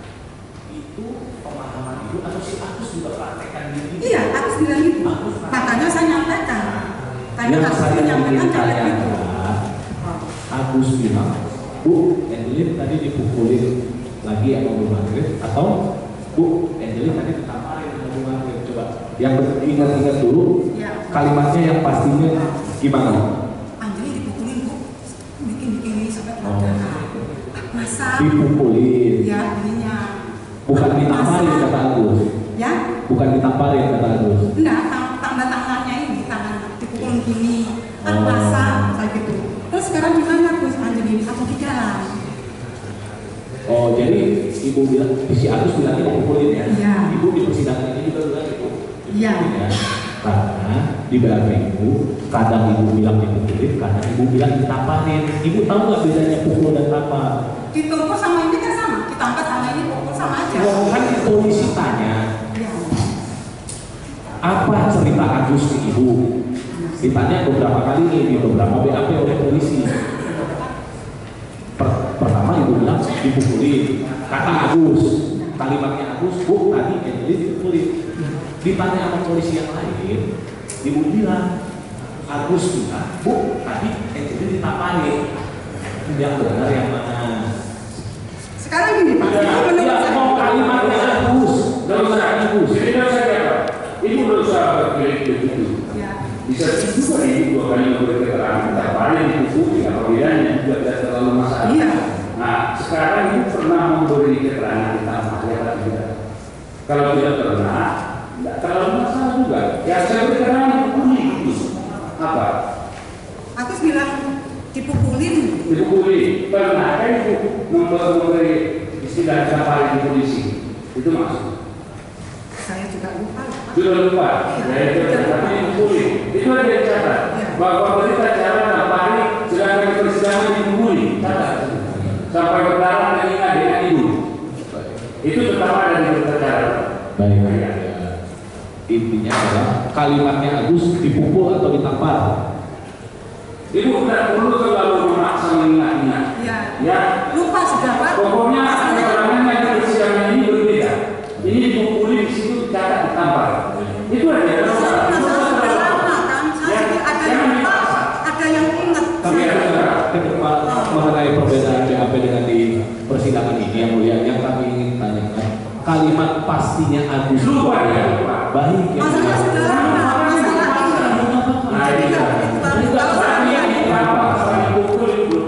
D: itu pemahaman ibu atau si Agus juga praktekkan ini?
B: Iya, aku bilang itu. Makanya saya nyampaikan. Karena
D: Yang
B: aku
D: saya
B: menyampaikan
D: ingin
B: cara
D: tanya
B: itu.
D: adalah, Agus bilang, Bu, Angelin tadi dipukulin lagi sama Bu Maghrib, atau Bu, Angelin tadi ditamparin sama Bu Maghrib. Coba, yang ingat-ingat dulu,
B: Ya.
D: kalimatnya yang pastinya gimana?
B: Anjali dipukulin bu, bikin ini sampai kemana? Masa?
D: Dipukulin,
B: Ya, ininya.
D: bukan ditamparin kata Agus.
B: Ya?
D: Bukan ditamparin kata Agus.
B: Enggak, tanda tangannya ini tangan dipukulin gini.
D: Oh.
B: Masa? Kayak gitu. Terus sekarang gimana Gus Anjali? Aku di jalan.
D: Oh, jadi ibu bilang, si Agus bilangnya dipukulin ya?
B: Iya.
D: Ibu di persidangan ini juga bilang itu.
B: Iya.
D: Ya. Karena di BAP ibu, kadang ibu bilang dipukulin, kadang ibu bilang ditamparin. Ibu tahu nggak bedanya pukul dan tampar?
B: Ditumpuk sama ini kan sama, ditampar sama ini pukul sama aja.
D: Oh, kan polisi tanya,
B: Iya.
D: apa cerita Agus ke ibu? Ditanya beberapa kali nih di beberapa BAP oleh polisi. ibu bilang dipukulin. Kata Agus, kalimatnya Agus, Bu tadi Angelin dipukulin. Ditanya sama polisi yang lain, ibu bilang Agus bilang, Bu tadi Angelin ditamparin. Yang benar yang mana?
B: Sekarang gini Pak,
D: mau kalimatnya Agus,
C: Gak usah Agus. Jadi kan saya apa? Ibu berusaha berkelit begitu. Bisa juga ibu 2 kali memberi keterangan, tak paling dipukuli apabila juga tidak terlalu masalah.
B: Iya.
C: Nah, sekarang ibu pernah memberi keterangan tentang masalah atau tidak? Kalau tidak pernah, tidak terlalu masalah juga. Ya saya beri keterangan dipukuli gitu. Apa?
B: Aku bilang dipukulin.
C: Dipukuli. Pernah kan ibu memberi istilah paling di polisi? Itu maksud.
B: Saya juga lupa.
C: Sudah lupa. Ya itu tapi dipukuli. Itu ada yang catat. Bahwa berita cara paling sedangkan di persidangan dipukuli. Catat. Sampai berdarah dan ingat dengan ibu. Itu pertama dari berita cara.
D: Baik. Intinya adalah kalimatnya Agus dipukul atau ditampar.
C: Ibu tidak perlu terlalu memaksa mengingat-ingat. Ya.
B: Lupa sudah Pak.
C: Pokoknya keterangannya di persidangan ini berbeda. Ini dipukuli di situ catat ditampar. Itu aja.
B: Ada yang ingat.
D: Tapi mengenai perbedaan BAP dengan di persidangan ini yang mulia, yang kami ingin tanyakan kalimat pastinya Agus
C: Lupa ya.
D: Baik ya.
B: Masalah sudah lama.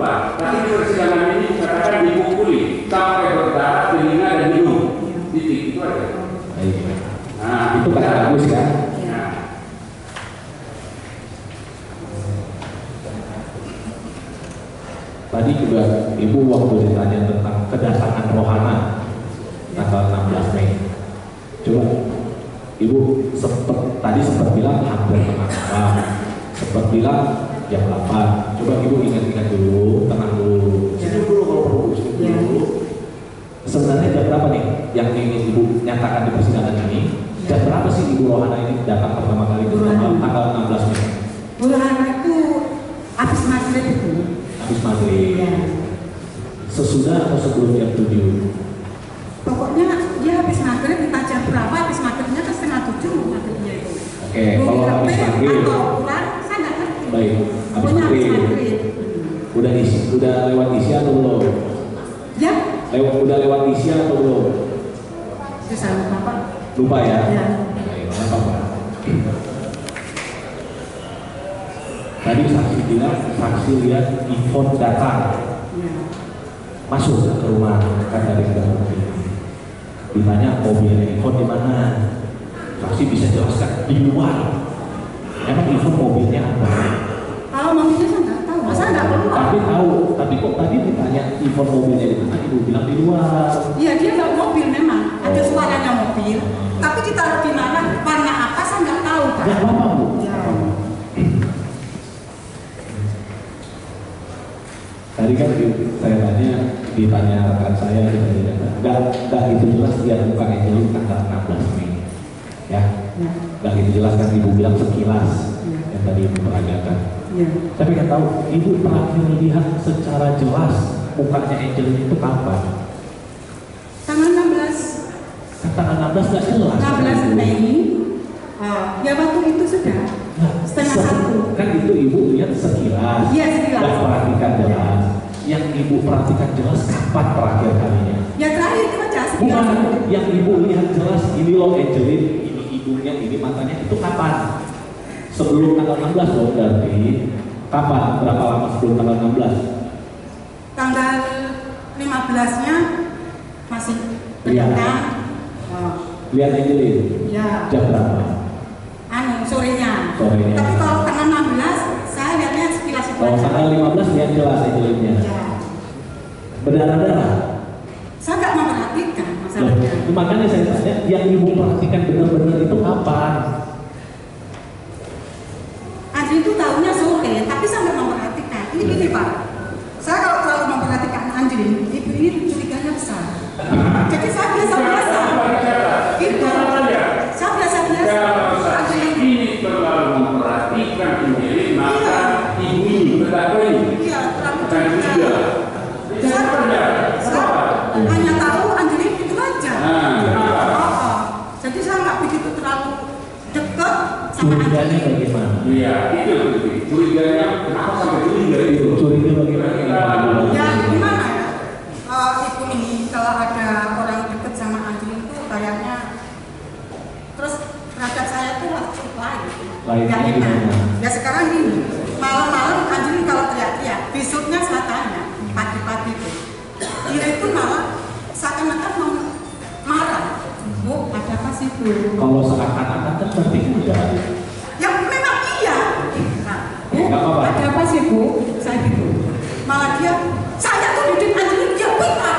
C: Tapi persidangan ini dikatakan dipukuli sampai berdarah, telinga dan hidung. Titik itu aja. Nah,
D: itu kata Agus kan?
C: Nah.
D: Tadi juga Ibu waktu ditanya tentang kedatangan rohana tanggal 16 Mei. Coba Ibu tadi sempat bilang hampir tengah malam, sempat bilang jam 8. Coba Ibu ingat-ingat dulu, tenang dulu. Senyum dulu kalau perlu, senyum dulu. Sebenarnya jam berapa nih yang ingin Ibu nyatakan di persidangan ini? Jam berapa sih Ibu Rohana ini datang pertama kali ke tanggal 16 Mei?
B: Bu Rohana itu habis maghrib itu.
D: Habis maghrib.
B: Ya.
D: Sesudah atau sebelum jam 7?
B: Pokoknya dia habis maghrib, kita jam berapa? Habis maghribnya kan 6:30 maghribnya itu.
D: Oke, kalau habis maghrib.
B: Atau pulang, saya nggak ngerti.
D: Baik, habis
B: Pokoknya habis
D: maghrib.
B: maghrib.
D: Udah lewat isya atau belum?
B: Ya.
D: Udah lewat isya atau belum?
B: Susah lupa Pak.
D: Lupa ya?
B: Ya.
D: Baik, apa-apa. Tadi saksi bilang, saksi lihat Ivon datang,
B: Ya.
D: masuk ke rumah, kan dari dalam mobil. Ditanya mobilnya Ivon di mana? Saksi bisa jelaskan di luar. Emang Ivon mobilnya apa?
B: Kalau mobilnya saya nggak tahu, masa nggak perlu?
D: Tapi tahu, tapi kok tadi ditanya Ivon mobilnya di mana? Ibu bilang di luar.
B: Iya dia nggak mobil memang, ada suaranya mobil. Tapi ditaruh di mana, warna apa saya nggak tahu Pak.
D: Ya apa Bu?
B: Ya.
D: Tadi kan saya ditanya rekan saya, nggak gitu jelas dia bukan Angelin tanggal 16 Mei, ya, nggak gitu jelas kan Ibu bilang sekilas yang tadi Ibu peragakan.
B: Ya.
D: Tapi nggak tahu Ibu terakhir lihat secara jelas mukanya Angelin itu kapan?
B: Tanggal 16.
D: Kan tanggal 16 nggak jelas.
B: 16 Mei. Ya waktu itu sudah. Setengah 1.
D: Kan itu Ibu lihat sekilas.
B: Iya sekilas.
D: Nggak perhatikan jelas. Yang Ibu perhatikan jelas kapan terakhir kalinya?
B: Ya terakhir itu aja sekilas.
D: Bukan, yang Ibu lihat jelas ini loh Angelin, ini hidungnya, ini matanya, itu kapan? Sebelum tanggal 16 loh berarti. Kapan? Berapa lama sebelum tanggal 16?
B: Tanggal 15-nya masih
D: Iya.
B: berdatang.
D: Lihat Angelin.
B: Ya.
D: Jam berapa?
B: Sorenya.
D: Sorenya.
B: Tapi kalau tanggal 16 saya lihatnya sekilas itu
D: Kalau
B: aja.
D: tanggal 15 lihat jelas Angelinnya.
B: Ya.
D: Berdarah-darah.
B: Saya nggak memperhatikan masalahnya.
D: Loh, makanya saya tanya, yang Ibu perhatikan benar-benar itu kapan?
B: Anjing itu tahunya sore, tapi saya nggak memperhatikan. Ini gini Pak, saya kalau terlalu memperhatikan anjing, ibu ini curiganya besar. Jadi saya biasa-biasa. Itu, saya biasa-biasa. Anjing
C: Ini terlalu memperhatikan Angelin, maka ibu ini bertakwa ini.
B: iya, terlalu
C: Bukan
B: curiga.
C: juga. Jangan pernah.
D: curiganya bagaimana?
C: Iya, itu curiganya kenapa sampai curiga itu?
D: Curiga bagaimana?
B: Ya gimana ya? Ibu ini kalau ada orang deket sama Anjing itu kayaknya terus terhadap saya tuh lain.
D: Lainnya
B: Ya,
D: gimana?
B: ya sekarang ini malam-malam Anjing kalau teriak-teriak, besoknya saya tanya pagi-pagi itu, dia itu malah seakan-akan mau marah. Bu, ada apa sih Bu?
D: Kalau seakan-akan kan berarti udah.
B: Ya memang iya. Nah, Bu,
D: Nggak apa-apa.
B: ada apa sih Bu? Saya gitu. Malah dia, saya tuh didik Anjing dia pintar.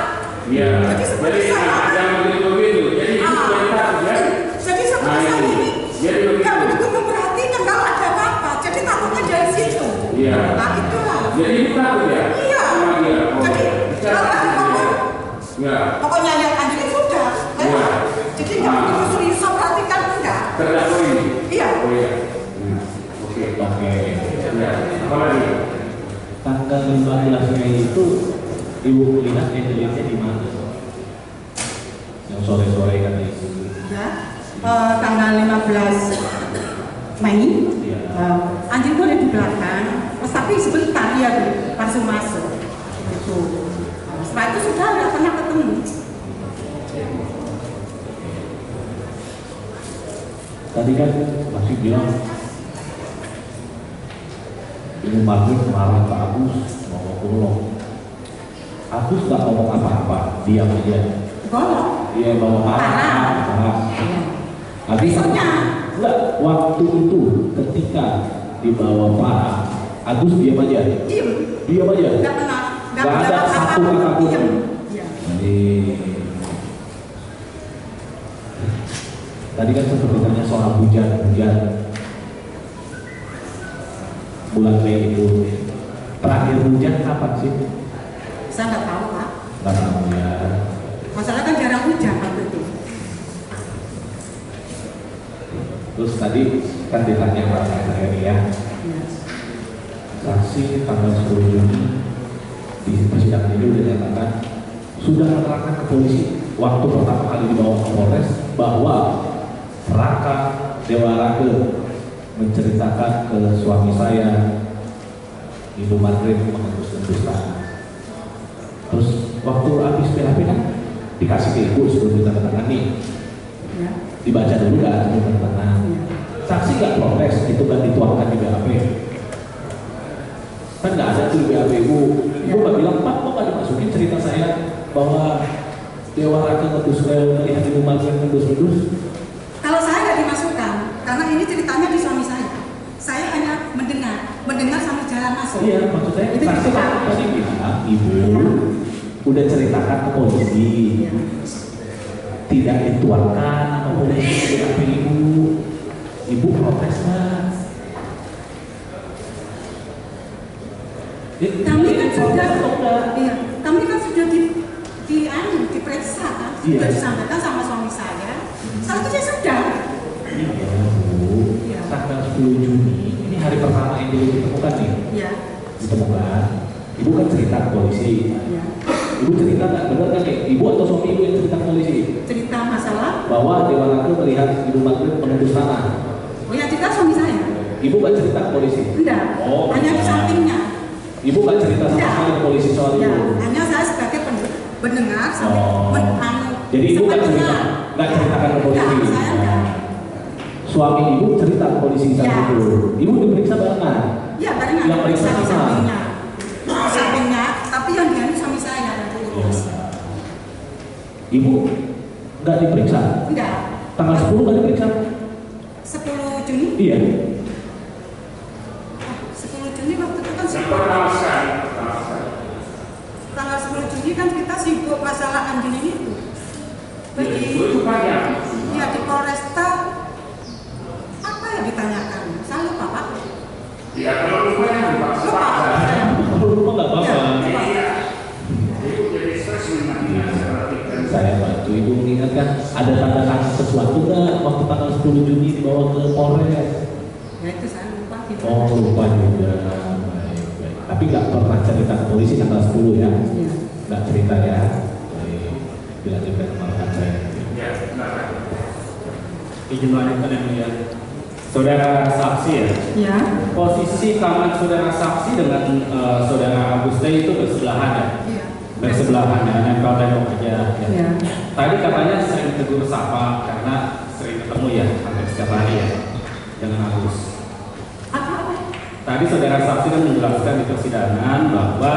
C: Iya.
B: Jadi seperti
C: Jadi
B: saya.
C: jangan begitu. Jadi itu kualitas ya.
B: Jadi seperti saya ini
C: Jadi
B: nggak
C: begitu.
B: begitu memperhatikan kalau ada apa-apa. Jadi takutnya dari situ.
C: Iya.
B: Nah itulah.
C: Jadi itu takut ya.
B: Iya.
C: Sama dia.
B: Jadi kalau ada apa-apa,
C: Ya.
B: pokoknya yang Anjing sudah. Ya.
C: Iya.
B: Jadi nggak begitu serius perhatikan enggak.
C: Terdakwa ini.
B: Iya.
C: Oh iya. Oke.
D: Oke.
C: Ya. Apa lagi?
D: Tanggal 15 Mei itu ibu lihat Angelina di mana? Yang sore-sore kan itu.
B: Ya. Tanggal 15 Mei.
D: Iya.
B: Anjing tuh ada di belakang. Tapi sebentar dia langsung masuk. Gitu. Setelah itu sudah nggak pernah ketemu.
D: Tadi kan masih bilang Ibu Margaret marah ke Agus mau pulang. Agus nggak ngomong apa-apa, diam aja.
B: Golong.
D: Dia bawa marah. Habis
B: Besoknya.
D: enggak, waktu itu ketika dibawa parah, Agus diam aja. Diam aja.
B: Nggak pernah.
D: Nggak ada satu kata pun.
B: Iya.
D: Jadi tadi kan seperti tanya soal hujan. Bulan Mei itu terakhir hujan kapan sih?
B: Saya nggak tahu Pak.
D: Nggak tahu ya.
B: Masalah kan jarang hujan waktu itu.
D: Terus tadi kan ditanya Pak saya nih ya. Saksi tanggal 10 Juni di persidangan ini sudah nyatakan sudah menerangkan ke polisi waktu pertama kali dibawa ke Polres bahwa Raka Dewarake menceritakan ke suami saya Ibu Margaret mengendus-endus tangan. Terus waktu habis PHP kan dikasih ke ibu sebelum ditandatangani.
B: Ya.
D: Dibaca dulu kan sebelum ditandatangani. Saksi nggak protes, itu kan dituangkan di BAP. Kan nggak ada tuh di BAP ibu. Ibu nggak bilang, Pak kok nggak dimasukin cerita saya bahwa Dewarake melihat Ibu Margaret mengendus-endus.
B: Kalau saya nggak dimasukkan, karena ini ceritanya di suami saya. Saya hanya mendengar sampai jalan masuk.
D: Iya, maksud saya
B: Itu
D: saksi
B: cerita.
D: kan tadi bilang ibu udah ceritakan ke polisi, tidak dituangkan sama polisi di BAP ibu protes nggak?
B: Kami kan sudah, iya, kami kan sudah diperiksa kan, sudah disampaikan sama suami saya. Saat itu saya sudah.
D: Iya Bu, tanggal 10 Juni ini hari pertama yang ditemukan nih.
B: Iya.
D: Ditemukan. Ibu kan cerita ke polisi.
B: Iya.
D: Ibu cerita nggak benar kan nih? Ibu atau suami ibu yang cerita ke polisi?
B: Cerita masalah.
D: Bahwa Dewarake melihat Ibu Margaret mengendus tanah.
B: Oh ya, cerita suami saya.
D: Ibu nggak cerita ke polisi?
B: Enggak.
D: Oh,
B: hanya di
D: enggak.
B: sampingnya.
D: Ibu nggak cerita sama sekali ke polisi soal
B: Ya,
D: itu?
B: hanya saya sebagai pendengar sampai
D: Jadi ibu nggak cerita,
B: sepertinya.
D: nggak ceritakan ke polisi?
B: Enggak, saya enggak.
D: Suami ibu cerita ke polisi saat
B: Ya.
D: itu. Ibu diperiksa barengan.
B: Iya, barengan
D: Yang periksa
B: di
D: sama.
B: sampingnya. Di sampingnya, tapi yang dia ini suami saya dan diurus.
D: Ibu nggak diperiksa.
B: Enggak.
D: Tanggal 10 nggak diperiksa.
B: 10 Juni?
D: Iya.
B: 10 Juni waktu itu kan
C: Yang
B: sibuk.
C: pertama sekali.
B: Tanggal 10 Juni kan kita sibuk masalah Andin ini.
C: Itu panjang.
B: Iya, di Polresta. Apa yang ditanyakan? Saya lupa Pak.
C: Ya kalau lupa yang dipaksa-paksa.
D: Kalau rumah nggak apa-apa.
C: Iya. Itu jadi stres menantikan perhatikan.
D: Saya bantu ibu mengingatkan ada tanda-tanda sesuatu nggak waktu tanggal 10 Juni dibawa ke Polres.
B: Ya itu saya lupa.
D: Oh lupa juga. Baik. Tapi nggak pernah cerita ke polisi tanggal 10 ya?
B: Iya.
D: Nggak cerita ya? Baik. Dilanjutkan sama rekan saya.
C: Ya, benar.
A: Izin melanjutkan yang mulia.
D: Saudara saksi ya?
B: Ya.
D: Posisi kamar saudara saksi dengan saudara Agus Teh itu bersebelahan ya?
B: Iya.
D: Bersebelahan ya, nempel tembok aja. Ya.
B: Iya.
D: Tadi katanya sering tegur sapa karena sering ketemu ya, hampir setiap hari ya dengan Agus.
B: Apa?
D: Tadi saudara saksi kan menjelaskan di persidangan bahwa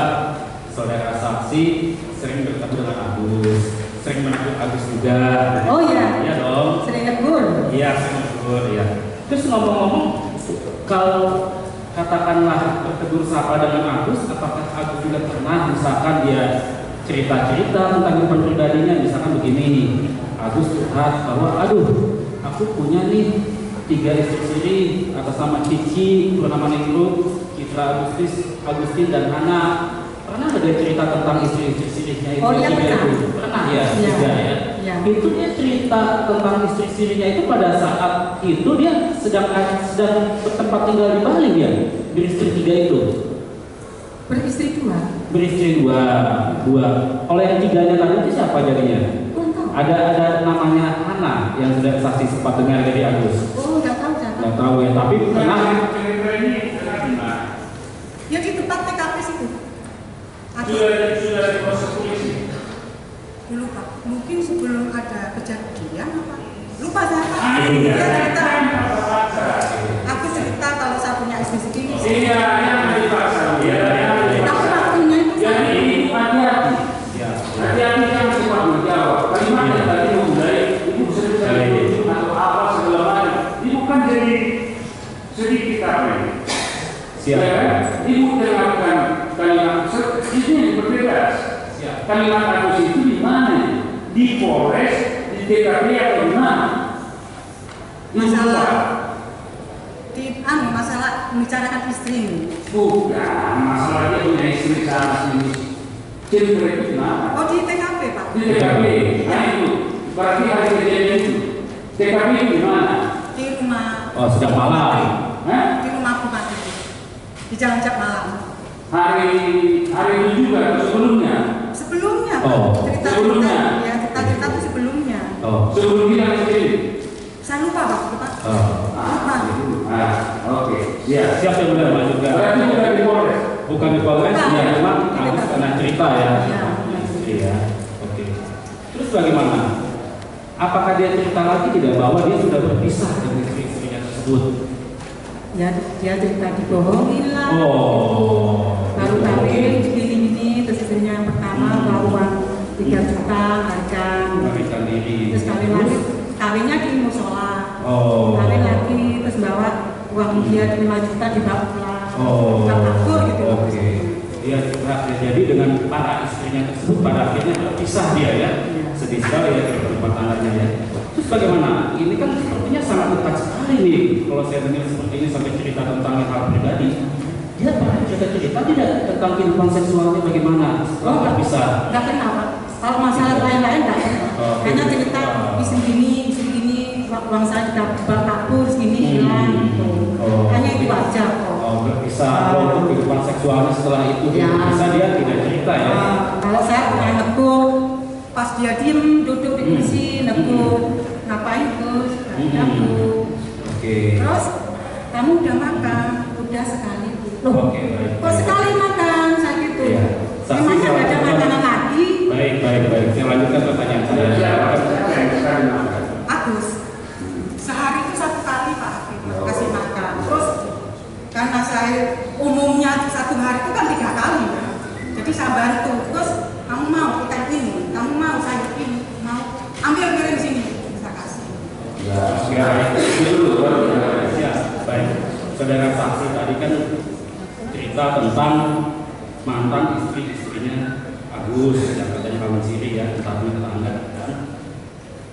D: saudara saksi sering bertemu dengan Agus, sering menegur Agus juga.
B: Oh iya.
D: Iya dong.
B: Sering negur.
D: Iya, sering menegur ya. Terus ngomong-ngomong, kalau katakanlah bertegur sapa dengan Agus, apakah Agus juga pernah misalkan dia cerita-cerita tentang kehidupan pribadinya, misalkan begini, Agus curhat bahwa aduh, aku punya nih 3 istri atas nama Cici, bernama Ningru, Citra Agustin dan Hana. Pernah ada cerita tentang istri-istrinya itu?
B: Oh iya pernah.
D: Pernah ya,
B: Iya.
D: juga ya.
B: Iya.
D: Itu dia cerita tentang istri-istrinya itu pada saat itu dia sedang bertempat tinggal di Bali ya, beristri 3 itu.
B: Beristri 2.
D: Beristri 2. Oleh yang 3-nya tadi itu siapa jadinya?
B: Kurang tahu.
D: Ada namanya Hana yang sudah saksi sempat dengar dari Agus.
B: Oh nggak tahu siapa.
D: Nggak tahu ya, tapi pernah.
C: cerita ini gimana?
B: Ya di tempat TKP situ.
C: Sudah diproses polisi.
B: Lupa. Mungkin sebelum ada kejadian apa? Lupa saya.
C: Iya.
B: Dia cerita. Aku cerita kalau saya punya istri segini.
C: Iya, yang dipaksa. Iya.
B: Tapi waktunya itu
C: Jadi hati-hati.
D: Ya.
C: Hati-hati yang cepat menjawab. Kalimat yang tadi memulai ibu cerita itu atau apa segala macam. Ibu kan jadi sedikit apa ini?
D: Siap.
C: Ya kan? Ibu dengarkan kalimat ini yang berbeda. Kalimat Agus itu di mana? Di Polres, di DKP atau di mana?
B: masalah masalah membicarakan istri.
C: Bukan, masalahnya punya istri sama sendiri. Cerita itu di mana?
B: Oh di TKP Pak.
C: Di TKP. Nah itu, berarti hari kejadian itu. TKP itu di mana?
B: Di rumah.
D: Oh, sejak malam.
C: Hah?
B: Di rumah bupati. Di Jalan Jak Malam.
C: Hari itu juga atau sebelumnya?
B: Sebelumnya Pak.
D: Oh,
B: Cerita
C: sebelumnya.
B: ya cerita itu sebelumnya.
D: Oh.
C: Sebelum kita sendiri.
B: Saya lupa Pak. Lupa.
D: Oh.
B: Lupa.
C: Oke. Ya.
D: Siap yang benar Pak juga.
C: Berarti bukan di Polres.
D: Bukan di Polres,
B: Bukan.
D: ya memang Agus pernah cerita ya.
B: Iya.
D: Iya. Oke. Terus bagaimana? Apakah dia cerita lagi tidak bahwa dia sudah berpisah dengan istri-istrinya tersebut?
B: Ya dia cerita dibohongin lah.
D: Oh.
B: Baru kawin gini-gini, terus istrinya yang pertama bawa uang 3 juta harga.
D: Melarikan diri.
B: Terus kawin lagi, kawinnya di musola.
D: Oh.
B: Kawin lagi, terus bawa uang dia 5 juta dibawa pulang.
D: Oh.
B: Nggak akur gitu.
D: Oke. Dia jadi dengan para istrinya tersebut pada akhirnya terpisah dia ya. Sedih sekali ya rumah tangganya ya. Terus bagaimana? Ini kan sepertinya sangat dekat sekali nih. Kalau saya dengar seperti ini sampai cerita tentang hal pribadi. Dia pernah cerita tidak tentang kehidupan seksualnya bagaimana? Setelah terpisah.
B: Nggak kenal Pak. Kalau masalah lain-lain nggak kenal.
D: Oh,
B: Hanya cerita istri gini, uang saya kita kabur segini hilang. Gitu.
D: Oh.
B: Hanya itu aja kok.
D: Oh, berpisah. Kalau untuk kehidupan seksualnya setelah itu
B: Ya.
D: berpisah dia tidak cerita ya.
B: Kalau saya pernah negur, pas dia diem duduk di kursi negur, ngapain terus? Negur.
D: Oke.
B: Terus kamu udah makan? Udah sekali. Loh,
D: Oke, baik.
B: kok sekali makan? Saya gitu.
D: Iya. Saksi
B: Memangnya
D: saya
B: nggak ada
D: lanjutkan.
B: makanan lagi?
D: Baik. Saya lanjutkan pertanyaan saya.
C: Siapa yang sekali makan?
B: Agus, sehari itu 1 kali Pak Hakim kasih makan. Terus karena saya umumnya 1 hari itu kan 3 kali ya. Jadi saya bantu. Terus kamu mau ikan ini, kamu mau sayur ini, mau ambil piring sini, saya kasih.
C: Ya, sekarang itu dulu baru kita
D: Ya, baik. Saudara saksi tadi kan cerita tentang mantan istri-istrinya Agus yang katanya kawan siri ya, entah tetangga kan.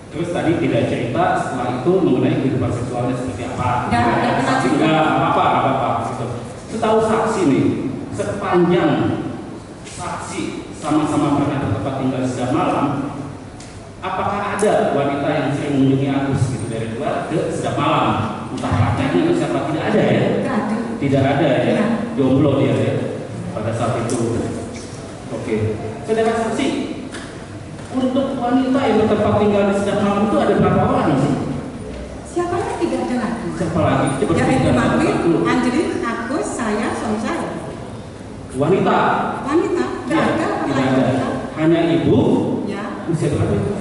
D: Terus tadi tidak cerita setelah itu mengenai kehidupan seksualnya seperti apa.
B: Nggak pernah
D: Saksi
B: cerita.
D: nggak apa-apa. Gitu. Setahu saksi nih, sepanjang saksi sama-sama pernah bertempat tinggal sejak malam, apakah ada wanita yang sering mengunjungi Agus gitu dari luar ke sejak malam? Entah pacarnya atau siapa, tidak ada ya?
B: Nggak ada.
D: Tidak ada ya?
B: Iya.
D: Jomblo dia ya pada saat itu. Oke. Saudara saksi, untuk wanita yang bertempat tinggal di sejak malam itu ada berapa orang sih?
B: Siapa lagi tidak ada lagi.
A: Siapa lagi? Coba
B: Ya Ibu
A: ceritakan
B: Mami,
A: satu.
B: Angelin, Agus, saya, suami saya.
A: Wanita.
B: Wanita, tidak ada orang
A: Tidak
B: lain.
A: ada. Hanya ibu.
B: Ya,
A: Usia berapa itu?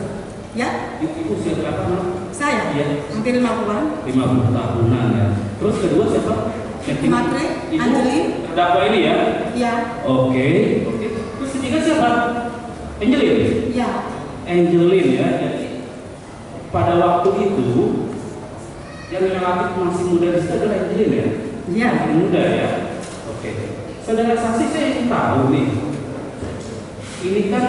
B: ya,
A: Ibu usia berapa?
B: saya.
A: Iya.
B: Hampir 50-an.
A: 50 tahunan ya. Terus kedua siapa?
B: Ibu Matre,
A: Ibu
B: Angelin.
A: terdakwa ini ya.
B: Ya,
A: Oke. Terus ketiga siapa? Angelin.
B: ya,
A: Angelin ya. Jadi pada waktu itu yang relatif masih muda di situ adalah Angelin ya.
B: ya.
A: Masih muda ya. Oke. Saudara saksi saya ingin tahu nih. Ini kan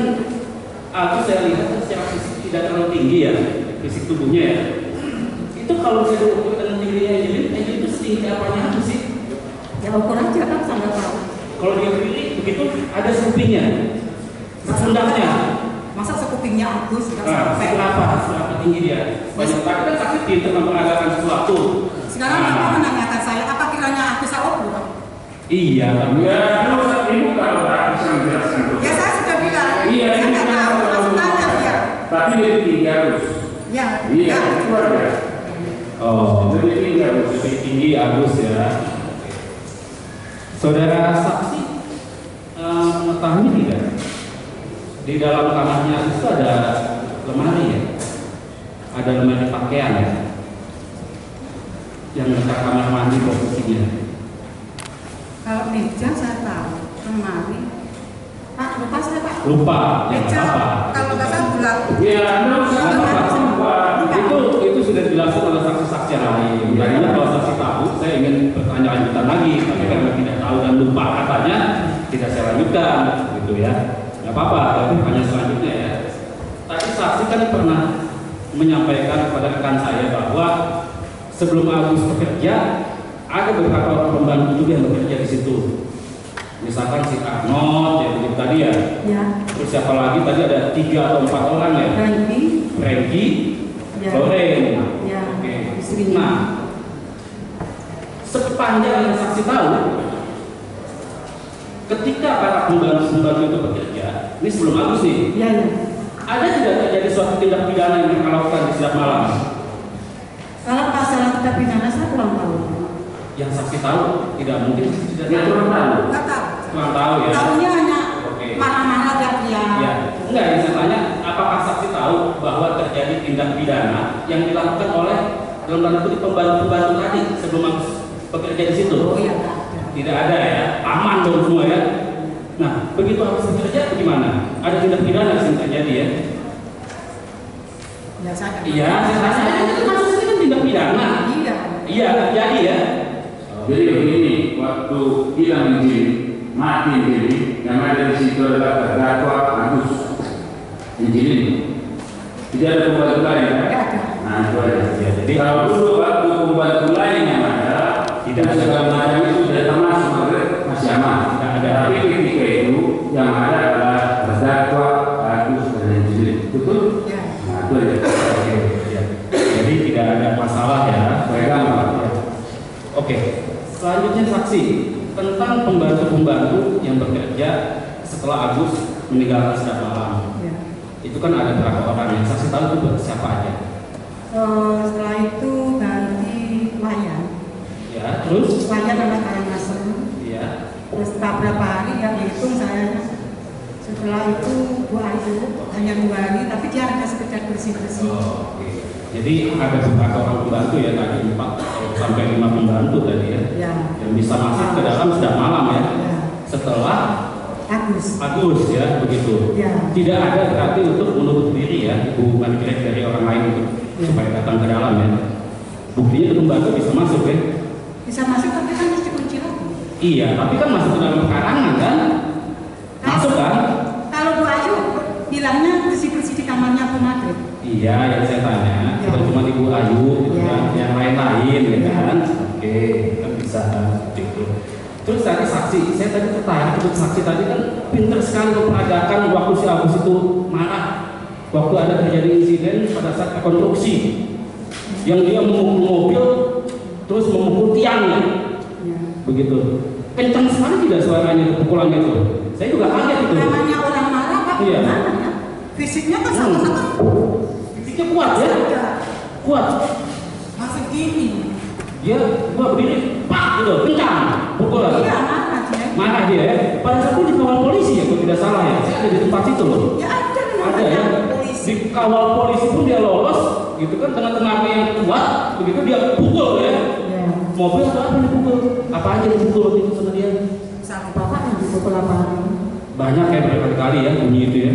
A: aku saya lihat secara fisik tidak terlalu tinggi ya, fisik tubuhnya ya. Itu kalau saya ukur dengan tingginya Angelin itu setinggi apanya aku sih?
B: Ya ukur aja kan saya nggak tahu.
A: Kalau dia berdiri begitu ada sekupingnya, pundaknya.
B: Masa sekupingnya Agus nggak
A: Nah,
B: sampai.
A: seberapa tinggi dia? Banyak tapi kan saksi pintar memperagakan sesuatu.
B: Sekarang Bapak menanyakan saya, apa kiranya Agus ukur?
A: Iya, tapi
C: Ya, ibu kalau tak bisa menjelaskan itu.
B: Ya saya sudah bilang.
C: Iya,
B: saya
C: ini
B: nggak
C: kan
B: tahu. Langsung tanya dia.
C: Tapi lebih tinggi harus.
B: Ya,
C: Iya,
B: ya.
C: itu ada.
A: oh,
C: Lebih tinggi harus.
A: lebih tinggi Agus ya. Saudara saksi mengetahui tidak? Di dalam kamarnya itu ada lemari ya, ada lemari pakaian ya, yang dekat kamar mandi posisinya.
B: Kalau meja saya tahu, lemari. Pak, lupa saya Pak.
A: Lupa, ya nggak
B: Meja,
A: apa-apa.
B: kalau nggak salah bulat.
C: Ya, Anda usah
A: Nggak apa-apa.
C: apa-apa.
A: Itu sudah dijelaskan oleh saksi-saksi yang lain. Tadinya kalau saksi tahu, saya ingin bertanya lanjutan lagi, tapi karena tidak tahu dan lupa katanya, tidak saya lanjutkan, gitu ya. Nggak apa-apa, tapi hanya selanjutnya ya. Tadi saksi kan pernah menyampaikan kepada rekan saya bahwa sebelum Agus bekerja, ada beberapa orang pembantu juga yang bekerja di situ. Misalkan si Arnold, ya begitu tadi ya.
B: Ya,
A: Terus siapa lagi? Tadi ada 3 atau 4 orang ya. Frankie,
B: ya,
A: Loren.
B: ya,
A: Oke.
B: istrinya.
A: Nah, sepanjang yang saksi tahu, ketika para pembantu itu bekerja, ini sebelum Agus nih,
B: Ya, ya.
A: ada tidak terjadi suatu tindak pidana yang mereka lakukan di setiap malam?
B: Kalau masalah tindak pidana saya kurang tahu.
A: Yang saksi tahu, tidak mungkin tidak
C: Ya, kurang tahu.
B: Nggak tahu.
A: kurang tahu ya.
B: Tahunya hanya
A: Oke.
B: mana-mana dia.
A: Ya, enggak, yang saya tanya, apakah saksi tahu bahwa terjadi tindak pidana yang dilakukan oleh dalam tanda kutip pembantu-pembantu tadi sebelum Agus bekerja di situ?
B: Oh iya, nggak ada.
A: Tidak ada ya, aman dong semua ya. Nah, begitu Agus bekerja bagaimana? Ada tindak pidana yang terjadi ya?
B: Ya, saya
A: Iya, saya tanya, itu kasus ini kan tindak pidana.
B: Iya.
A: Iya, terjadi ya.
C: Jadi begini, waktu bilang di mati ini, yang ada di situ adalah terdakwa Agus. Di sini tidak ada pembantu lain kan?
B: Nggak ada.
C: Nah, itu aja.
A: Ya, jadi
C: Kalau dulu waktu pembantu lain yang ada,
A: Tidak ada.
C: segala macam itu sudah termasuk masih aman.
A: Tidak ada.
C: Tapi ketika itu yang ada adalah terdakwa Agus dan Angelin. Betul?
B: Ya.
C: Nah, itu aja.
A: Oke, ya. Jadi tidak ada masalah ya.
C: Saya gampang.
A: Oke, selanjutnya saksi tentang pembantu-pembantu yang bekerja setelah Agus meninggalkan setiap malam.
B: Ya.
A: Itu kan ada berapa orang yang saksi tahu itu siapa aja?
B: Setelah itu ganti Wayan.
A: Ya, terus?
B: Wayan adalah Karangasem.
A: Ya.
B: Terus setelah berapa hari ya hitung saya. Setelah itu Bu Ayu hanya 2 hari, tapi dia hanya sekedar bersih-bersih.
A: Oh, oke. Jadi ada beberapa orang pembantu ya, tadi 4 sampai 5 pembantu tadi ya,
B: Ya.
A: yang bisa masuk ke dalam setiap malam ya.
B: Ya.
A: Setelah
B: Agus.
A: ya, begitu.
B: Ya.
A: Tidak ada berarti untuk menutup diri ya, hubungan dari orang lain untuk
B: Ya.
A: supaya datang ke dalam ya. Buktinya itu pembantu bisa masuk ya.
B: Bisa masuk tapi kan mesti kunci lagi.
A: Iya, tapi kan masuk ke dalam pekarangan kan? Masuk kan?
B: Kalau Bu Ayu bilangnya bersih-bersih di kamarnya Bu Madrid.
A: Iya, yang saya tanya,
B: Ya.
A: bukan cuma Ibu Ayu, gitu
B: Ya.
A: kan, yang lain-lain, ya
B: Ya.
A: kan? Oke, kan bisa kan, seperti itu. Terus tadi saksi, saya tadi tertarik untuk saksi tadi kan pinter sekali memperagakan waktu si Agus itu marah, waktu ada terjadi insiden pada saat rekonstruksi, yang dia memukul mobil, terus memukul tiangnya,
B: Ya.
A: begitu. Kencang sekali tidak suaranya pukulannya itu. Saya juga kaget itu.
B: Namanya orang marah Pak,
A: Iya.
B: gimana ya? Fisiknya kan sama-sama.
A: Fisiknya kuat ya?
B: Ya.
A: Kuat.
B: Langsung begini.
A: Dia gua berdiri, pak gitu, kencang, pukul.
B: Iya, marah dia.
A: Marah dia ya. Pada saat itu dikawal polisi ya, kalau tidak salah ya. Saya ada di tempat situ loh.
B: Ya ada
A: Ada ya.
B: polisi.
A: Dikawal polisi pun dia lolos, gitu kan dengan tenaga yang kuat, begitu dia pukul ya.
B: Ya.
A: Mobil atau apa dipukul? Apa aja dipukul waktu itu sama dia?
B: Sama bapaknya dipukul apa?
A: Banyak ya berkali-kali ya bunyi itu ya.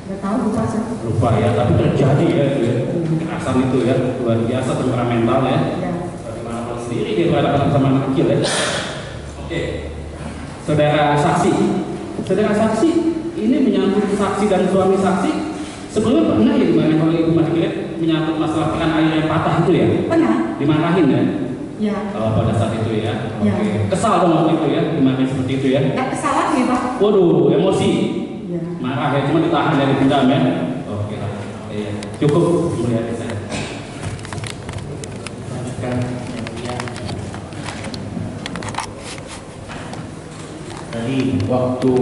B: Nggak tahu lupa sih.
A: Lupa ya, tapi terjadi ya itu ya. Kekerasan itu ya, luar biasa temperamental ya.
B: Ya.
A: Bagaimana kalau sendiri dia berhadapan sama anak kecil ya. Oke. Saudara saksi. Saudara saksi, ini menyangkut saksi dan suami saksi. Sebelumnya pernah ya gimana kalau Ibu masih ingat menyangkut masalah keran air yang patah itu ya?
B: Pernah.
A: Dimarahin ya?
B: Ya.
A: Oh, pada saat itu ya.
B: Ya.
A: Oke. Kesal dong waktu itu ya, dimarahin seperti itu ya.
B: Nggak kesalahan nih Pak.
A: Waduh, emosi.
B: Ya.
A: Marah ya, cuma ditahan dari dendam ya. Oke lah. Iya. Cukup melihat saya.
F: Lanjutkan yang mulia. Tadi waktu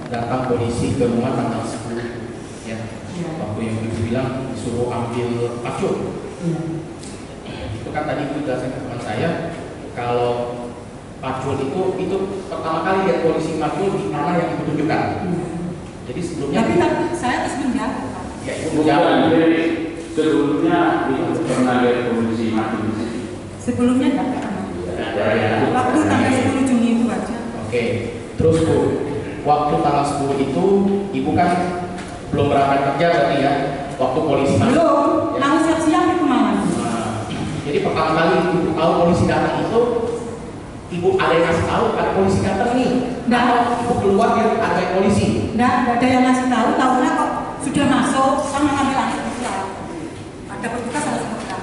F: datang polisi ke rumah tanggal 10 ya.
B: Ya.
F: Waktu yang ibu bilang disuruh ambil pacul.
B: Ya.
F: Itu kan tadi ibu jelasin ke teman saya kalau pacul itu pertama kali lihat polisi pacul di mana yang ibu tunjukkan.
B: Ya.
F: Jadi sebelumnya
B: Tapi saya terus menjawab Pak.
F: ya ibu
C: Bukan,
F: menjawab.
C: jadi sebelumnya pernah lihat polisi mati di sini.
B: Sebelumnya nggak pernah.
C: Ada ya.
B: Waktu tanggal 10 Juni itu aja.
F: Oke, terus Bu, waktu tanggal 10 itu ibu kan belum berangkat kerja berarti ya, waktu polisi masuk.
B: Belum.
F: Ya.
B: Lalu siap-siap itu malam.
F: Nah, jadi pertama kali ibu tahu polisi datang itu, ibu ada yang kasih tahu ada polisi datang nih.
B: Nggak.
F: Atau ibu keluar ya ada polisi.
B: Nggak ada yang ngasih tahu. Tahunya kok sudah masuk sama ngambil anak pulang. Ada petugas harus berangkat.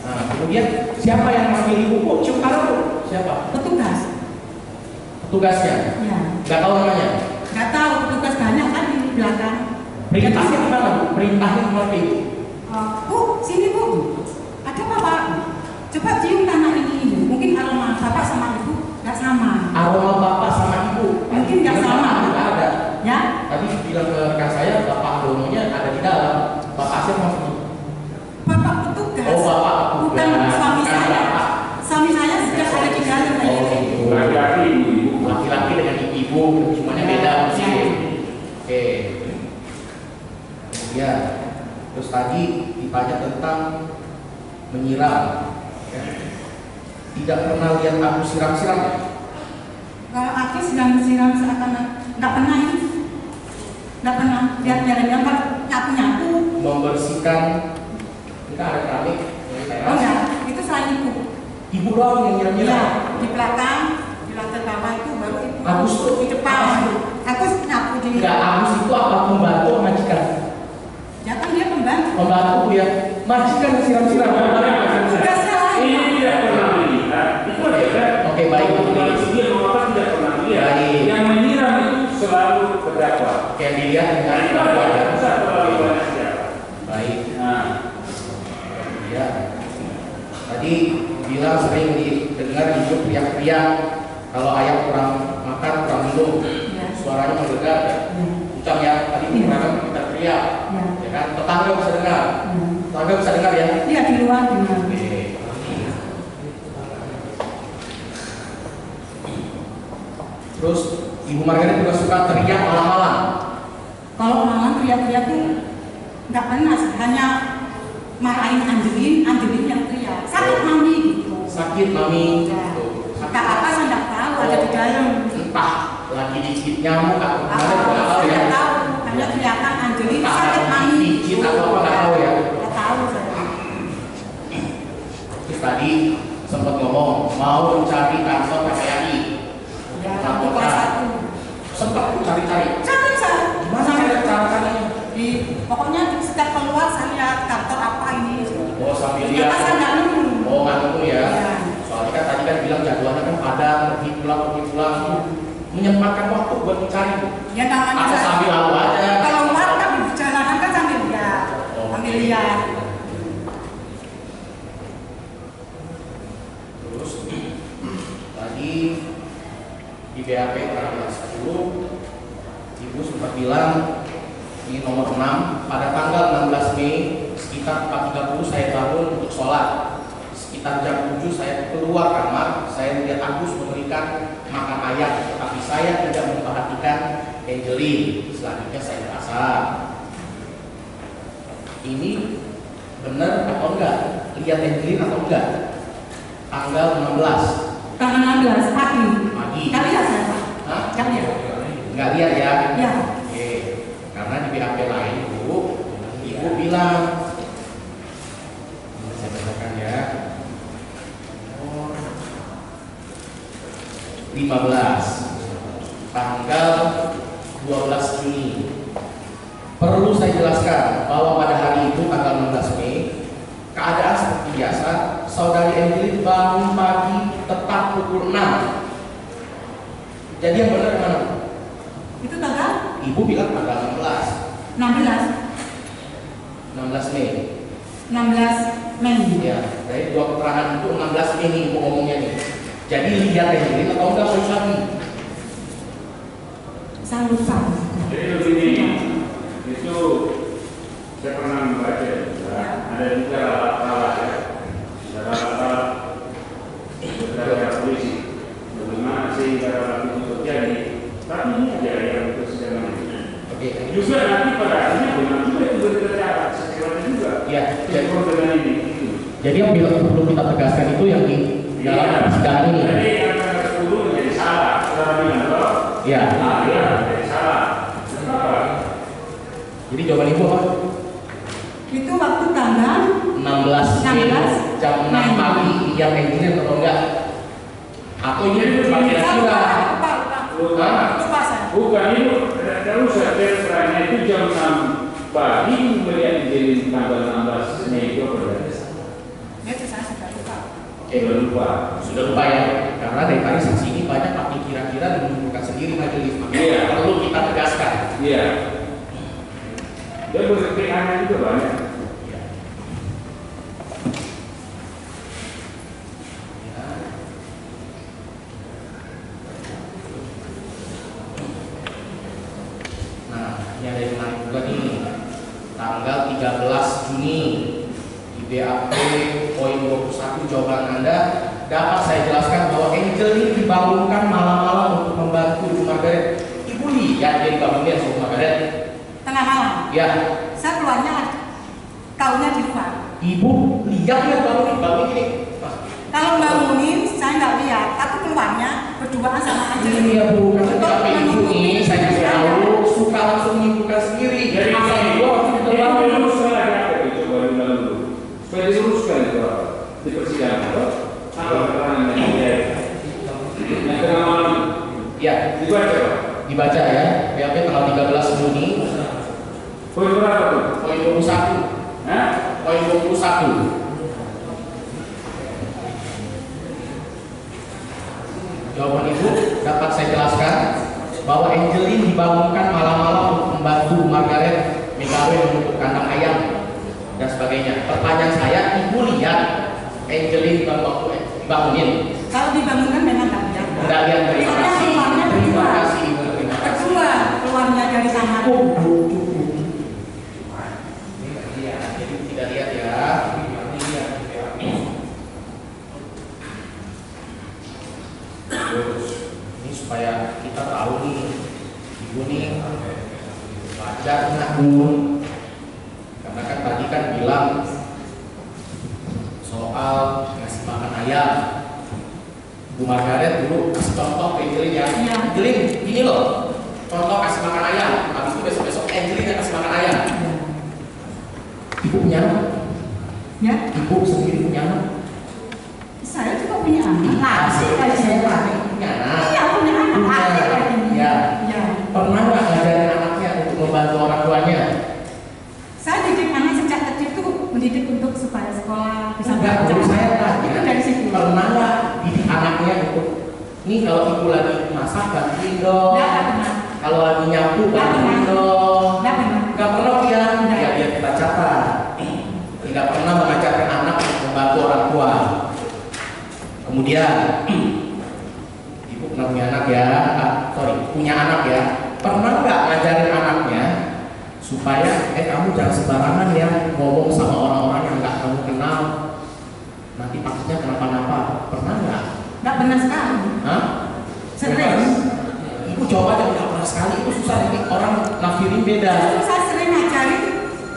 F: Nah, kemudian siapa yang manggil ibu? Bu, cium tangan Bu. Siapa?
B: Petugas.
F: Petugasnya.
B: Ya.
F: Nggak tahu namanya.
B: Nggak tahu petugas banyak kan di belakang.
F: Perintahnya gimana Bu? Perintahnya gimana Bu?
B: Bu, sini Bu. Ada apa Pak? Coba cium tanah ini. Mungkin aroma bapak sama ibu nggak sama.
F: Aroma bapak sama ibu.
B: Mungkin nggak
F: Bilang
B: sama.
F: bapak nggak ada.
B: Ya.
F: Tadi bilang ke rekan saya bapak Dononya ada di dalam. Bapak siapa maksudnya?
B: Bapak petugas.
F: Oh, bapak
B: Bukan
F: petugas.
B: suami
F: Bukan
B: saya.
F: bapak.
B: Suami saya sudah ada di dalam.
F: Oh gitu.
C: Laki-laki ibu-ibu.
F: Laki-laki dengan ibu semuanya beda sih. Oke. Kemudian terus tadi ditanya tentang menyiram. Ya. Tidak pernah lihat aku siram-siram ya?
B: Kalau aku sedang siram seakan nggak pernah ini. Nggak pernah lihat jalan-jalan Pak nyapu-nyapu.
F: Membersihkan. Kita ada keramik.
B: Oh enggak, itu selain ibu.
F: Ibu doang yang
B: Iya,
F: nyiram-nyiram.
B: di belakang, di lantai bawah itu baru ibu.
F: Agus tuh
B: di depan. Aku nyapu di.
F: Enggak, Agus itu apa pembantu atau majikan?
B: Ya kan dia pembantu.
F: Pembantu ya. Majikan yang siram-siram.
B: Tugasnya lain.
C: Ini tidak pernah melihat. Itu aja kan.
F: Oke, baik.
C: Polisi dia mengapa tidak pernah lihat.
F: Baik.
C: Yang menyiram itu selalu terdakwa.
F: Oke, yang dilihat dengan
C: Nah, itu
F: pengakuan ya.
C: ada besar terlalu banyak siapa.
F: Baik.
C: Nah,
F: Ya. Tadi bilang sering didengar ibu teriak-teriak kalau ayam kurang makan, kurang minum.
B: Ya.
F: Suaranya menggelegar ya.
B: Ya.
F: Ucap ya, tadi menggunakan kita teriak.
B: Ya.
F: Ya kan? Tetangga bisa dengar.
B: Ya.
F: Tetangga bisa dengar ya.
B: Dia di luar dengan.
F: Oke. Terus Ibu Margaret juga suka teriak malam-malam.
B: Kalau malam teriak-teriak tuh nggak pernah sih, hanya marahin Angelin yang teriak. Sakit mami gitu.
F: Sakit mami.
B: Ya.
F: Tuh.
B: Kata apa saya nggak tahu, ada di dalam.
F: Entah lagi digigit nyamuk atau
B: Apa
F: gimana juga nggak tahu
B: saya
F: ya.
B: nggak tahu, hanya teriakan Angelin
F: Entah
B: sakit mami.
F: digigit atau apa nggak tahu ya.
B: Nggak tahu saya.
F: Terus tadi sempat ngomong mau mencari kantor KPAI.
B: Ya, waktu kelas 1.
F: Sempat cari-cari.
B: Cari saya.
F: Gimana saya cara-caranya?
B: Pokoknya setiap keluar saya lihat kantor apa ini.
F: Oh sambil
B: Ternyata saya
F: lihat.
B: nggak nemu.
F: Oh nggak nemu ya.
B: Iya.
F: Soalnya kan tadi kan bilang jadwalnya kan padat, pergi pulang. Menyempatkan waktu buat mencari.
B: Ya namanya
F: Atau sambil lalu aja.
B: Kalau keluar kan di jalanan kan sambil lihat.
F: Oh.
B: Sambil lihat.
F: Terus tadi di BAP tanggal 10 Ibu sempat bilang ini nomor 6 pada tanggal 16 Mei sekitar 4.30 saya bangun untuk sholat. sekitar jam 7 saya keluar kamar, saya melihat Agus memberikan makan ayam, tetapi saya tidak memperhatikan Angelin. Selanjutnya saya merasa ini benar atau enggak, lihat Angelin atau enggak. Tanggal 16
B: pagi. Kali ya saya Pak?
F: Hah?
B: Kali ya?
F: Enggak lihat ya?
B: Ya.
F: Oke, karena di BAP lain ibu bilang, saya bacakan ya, 15 tanggal 12 Juni. Perlu saya jelaskan bahwa pada hari itu tanggal 16 Mei keadaan seperti biasa, saudari Angelin bangun pagi tepat pukul 6. Jadi yang benar mana?
B: Itu tanggal?
F: Ibu bilang tanggal
B: 16
F: Mei.
B: 16 Mei.
F: Ya, dari dua keterangan itu 16 Mei nih ibu ngomongnya nih. Jadi lihat Angelin atau enggak Sosabi?
B: Saya lupa.
C: Jadi begini, itu saya pernah membaca, ada juga alat-alat ya, ada alat-alat beberapa polisi, bagaimana sehingga alat itu terjadi. Tapi ini aja yang persidangan ini.
F: Oke.
C: Juga nanti pada akhirnya benar juga itu berbicara sesuatu juga.
F: Ya,
C: Jadi dengan ini.
F: jadi yang perlu kita tegaskan itu yang di dalam persidangan ini.
C: Jadi yang ke-10 menjadi salah, saudara bilang loh.
F: Ya.
C: Iya, menjadi salah. Kenapa?
F: Jadi jawaban ibu apa?
B: Itu waktu tanggal
F: 16 Mei
B: 16
F: jam 6 pagi yang Angelin atau enggak? Atau ini cuma kira-kira?
B: Lupa saya.
C: Bukan itu, tidak usah terserahnya itu jam 6 pagi melihat Angelin tanggal 16 Mei itu berarti.
B: Itu saya sudah lupa.
C: Sudah lupa.
F: Sudah lupa ya? Karena dari tadi saksi ini banyak pakai kira-kira dan menunjukkan sendiri majelis.
C: Iya.
F: Perlu kita tegaskan.
C: Iya. Dan berkepentingan juga banyak.
F: Nah, ini ada yang menarik juga nih. Tanggal 13 Juni di BAP poin 21 jawaban Anda dapat saya jelaskan bahwa Angelin dibangunkan malam-malam untuk membantu Ibu Margaret. Ibu lihat dia dibangunnya sama Margaret.
B: Tengah malam.
F: Ya,
B: Saya keluarnya kaunya di luar.
F: Ibu lihat dia bangun ini. Mas,
B: Kalau bangunin saya nggak lihat, tapi keluarnya berduaan sama aja.
F: ini ya Bu, karena BAP ibu ini saya kasih tahu suka langsung menyimpulkan sendiri.
C: Jadi
F: Asal gua waktu itu
C: ini
F: bangun.
C: diluruskan lagi apa itu coba dulu. Supaya diluruskan itu apa? Di persidangan itu apa keterangan yang dia yang tengah malam
F: Ya,
C: dibaca Pak?
F: dibaca ya. BAP tanggal 13 Juni
C: Poin berapa tuh?
F: poin 21.
C: Hah?
F: Poin 21. Jawaban ibu dapat saya jelaskan bahwa Angelin dibangunkan malam-malam untuk membantu Margaret Megawai untuk kandang ayam dan sebagainya. Pertanyaan saya, ibu lihat Angelin dibangunin?
B: Kalau dibangunkan memang nggak lihat.
F: Tidak lihat, terima
B: Soalnya
F: kasih.
B: keluarnya
F: Terima
B: berdua.
F: kasih, ibu. Terima kasih.
B: Berdua keluarnya dari kamar.
F: Jadi tidak lihat ya. Ini supaya kita tahu nih, ibu nih wajar nggak Bu? Karena kan tadi kan bilang soal ngasih makan ayam. Bu Margaret dulu kasih contoh ke Angelin ya.
B: Iya.
F: Angelin, gini loh, contoh kasih makan ayam. Habis itu besok-besok Angelin yang kasih makan ayam. Ibu punya anak?
B: Ya,
F: Ibu sendiri punya anak?
B: saya juga punya anak. Nasi kayak saya.
F: Punya anak?
B: Iya, punya anak. Adik kayak gini.
F: Ya.
B: Ya.
F: Pernah nggak ngajarin anaknya untuk membantu orang tuanya?
B: Saya didik anak sejak kecil tuh mendidik untuk supaya sekolah bisa
F: Enggak,
B: baca.
F: menurut saya tanya.
B: Itu dari situ.
F: Pernah nggak didik anaknya untuk nih kalau ibu lagi masak bantuin dong.
B: Nggak pernah.
F: Kalau lagi nyapu
B: Nggak
F: bantuin
B: pernah.
F: dong.
B: Nggak pernah.
F: Nggak pernah ya?
B: Nggak.
F: Ya biar kita catat. Tidak pernah mengajarkan anak untuk membantu orang tua. Kemudian ibu pernah punya anak ya, punya anak ya. Pernah nggak ngajarin anaknya supaya kamu jangan sembarangan ya ngomong sama orang-orang yang nggak kamu kenal. nanti pastinya kenapa-napa. Pernah nggak?
B: Nggak benar sekali.
F: Hah?
B: Sering.
F: Ibu jawab aja nggak pernah sekali, itu susah ini orang nafirin beda.
B: Justru saya sering ngajarin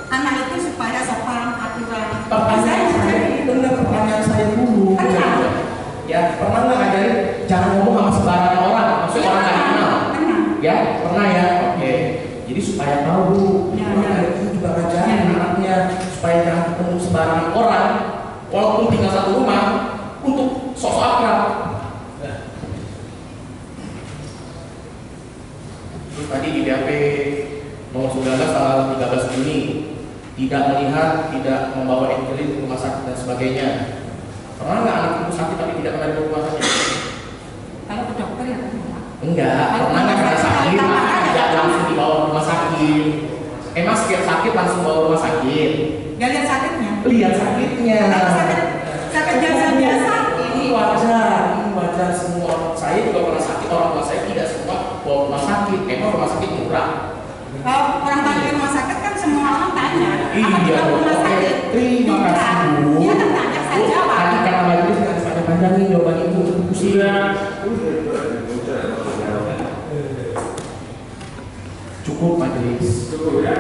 B: anak itu supaya sopan, aturan.
F: Pertanyaan saya, bener pertanyaan saya dulu.
B: Pernah.
F: Ya, pernah nggak ngajarin jangan ngomong sama sembarangan orang, maksudnya orang nggak kenal.
B: Pernah.
F: Ya, pernah ya. Oke. Jadi supaya tahu Bu, itu juga ngajarin anaknya supaya jangan ketemu sembarangan orang, walaupun tinggal satu rumah, untuk sok-sok akrab. Terus tadi di BAP nomor 19 tanggal 13 Juni tidak melihat, tidak membawa Angelin ke rumah sakit dan sebagainya. Pernah nggak anak ibu sakit tapi tidak pernah dibawa ke rumah sakit?
B: Kalau ke dokter ya pernah.
F: Enggak, pernah nggak karena sakit tidak langsung dibawa ke rumah sakit. Emang setiap sakit langsung bawa ke rumah sakit?
B: Ya lihat sakitnya.
F: Lihat sakitnya.
B: Kalau sakit biasa-biasa.
F: Ini wajar semua orang. Saya juga pernah sakit, orang tua saya tidak semua bawa ke rumah sakit. Emang rumah sakit murah?
B: Kalau orang balik rumah sakit kan semua orang tanya. Apa
F: Iya,
B: kita rumah sakit?
F: terima kasih Bu.
B: Dia kan tanya saya jawab.
F: Tadi karena majelis nggak panjang-panjangin jawaban ibu.
C: Sudah.
F: Cukup majelis.
C: Cukup ya.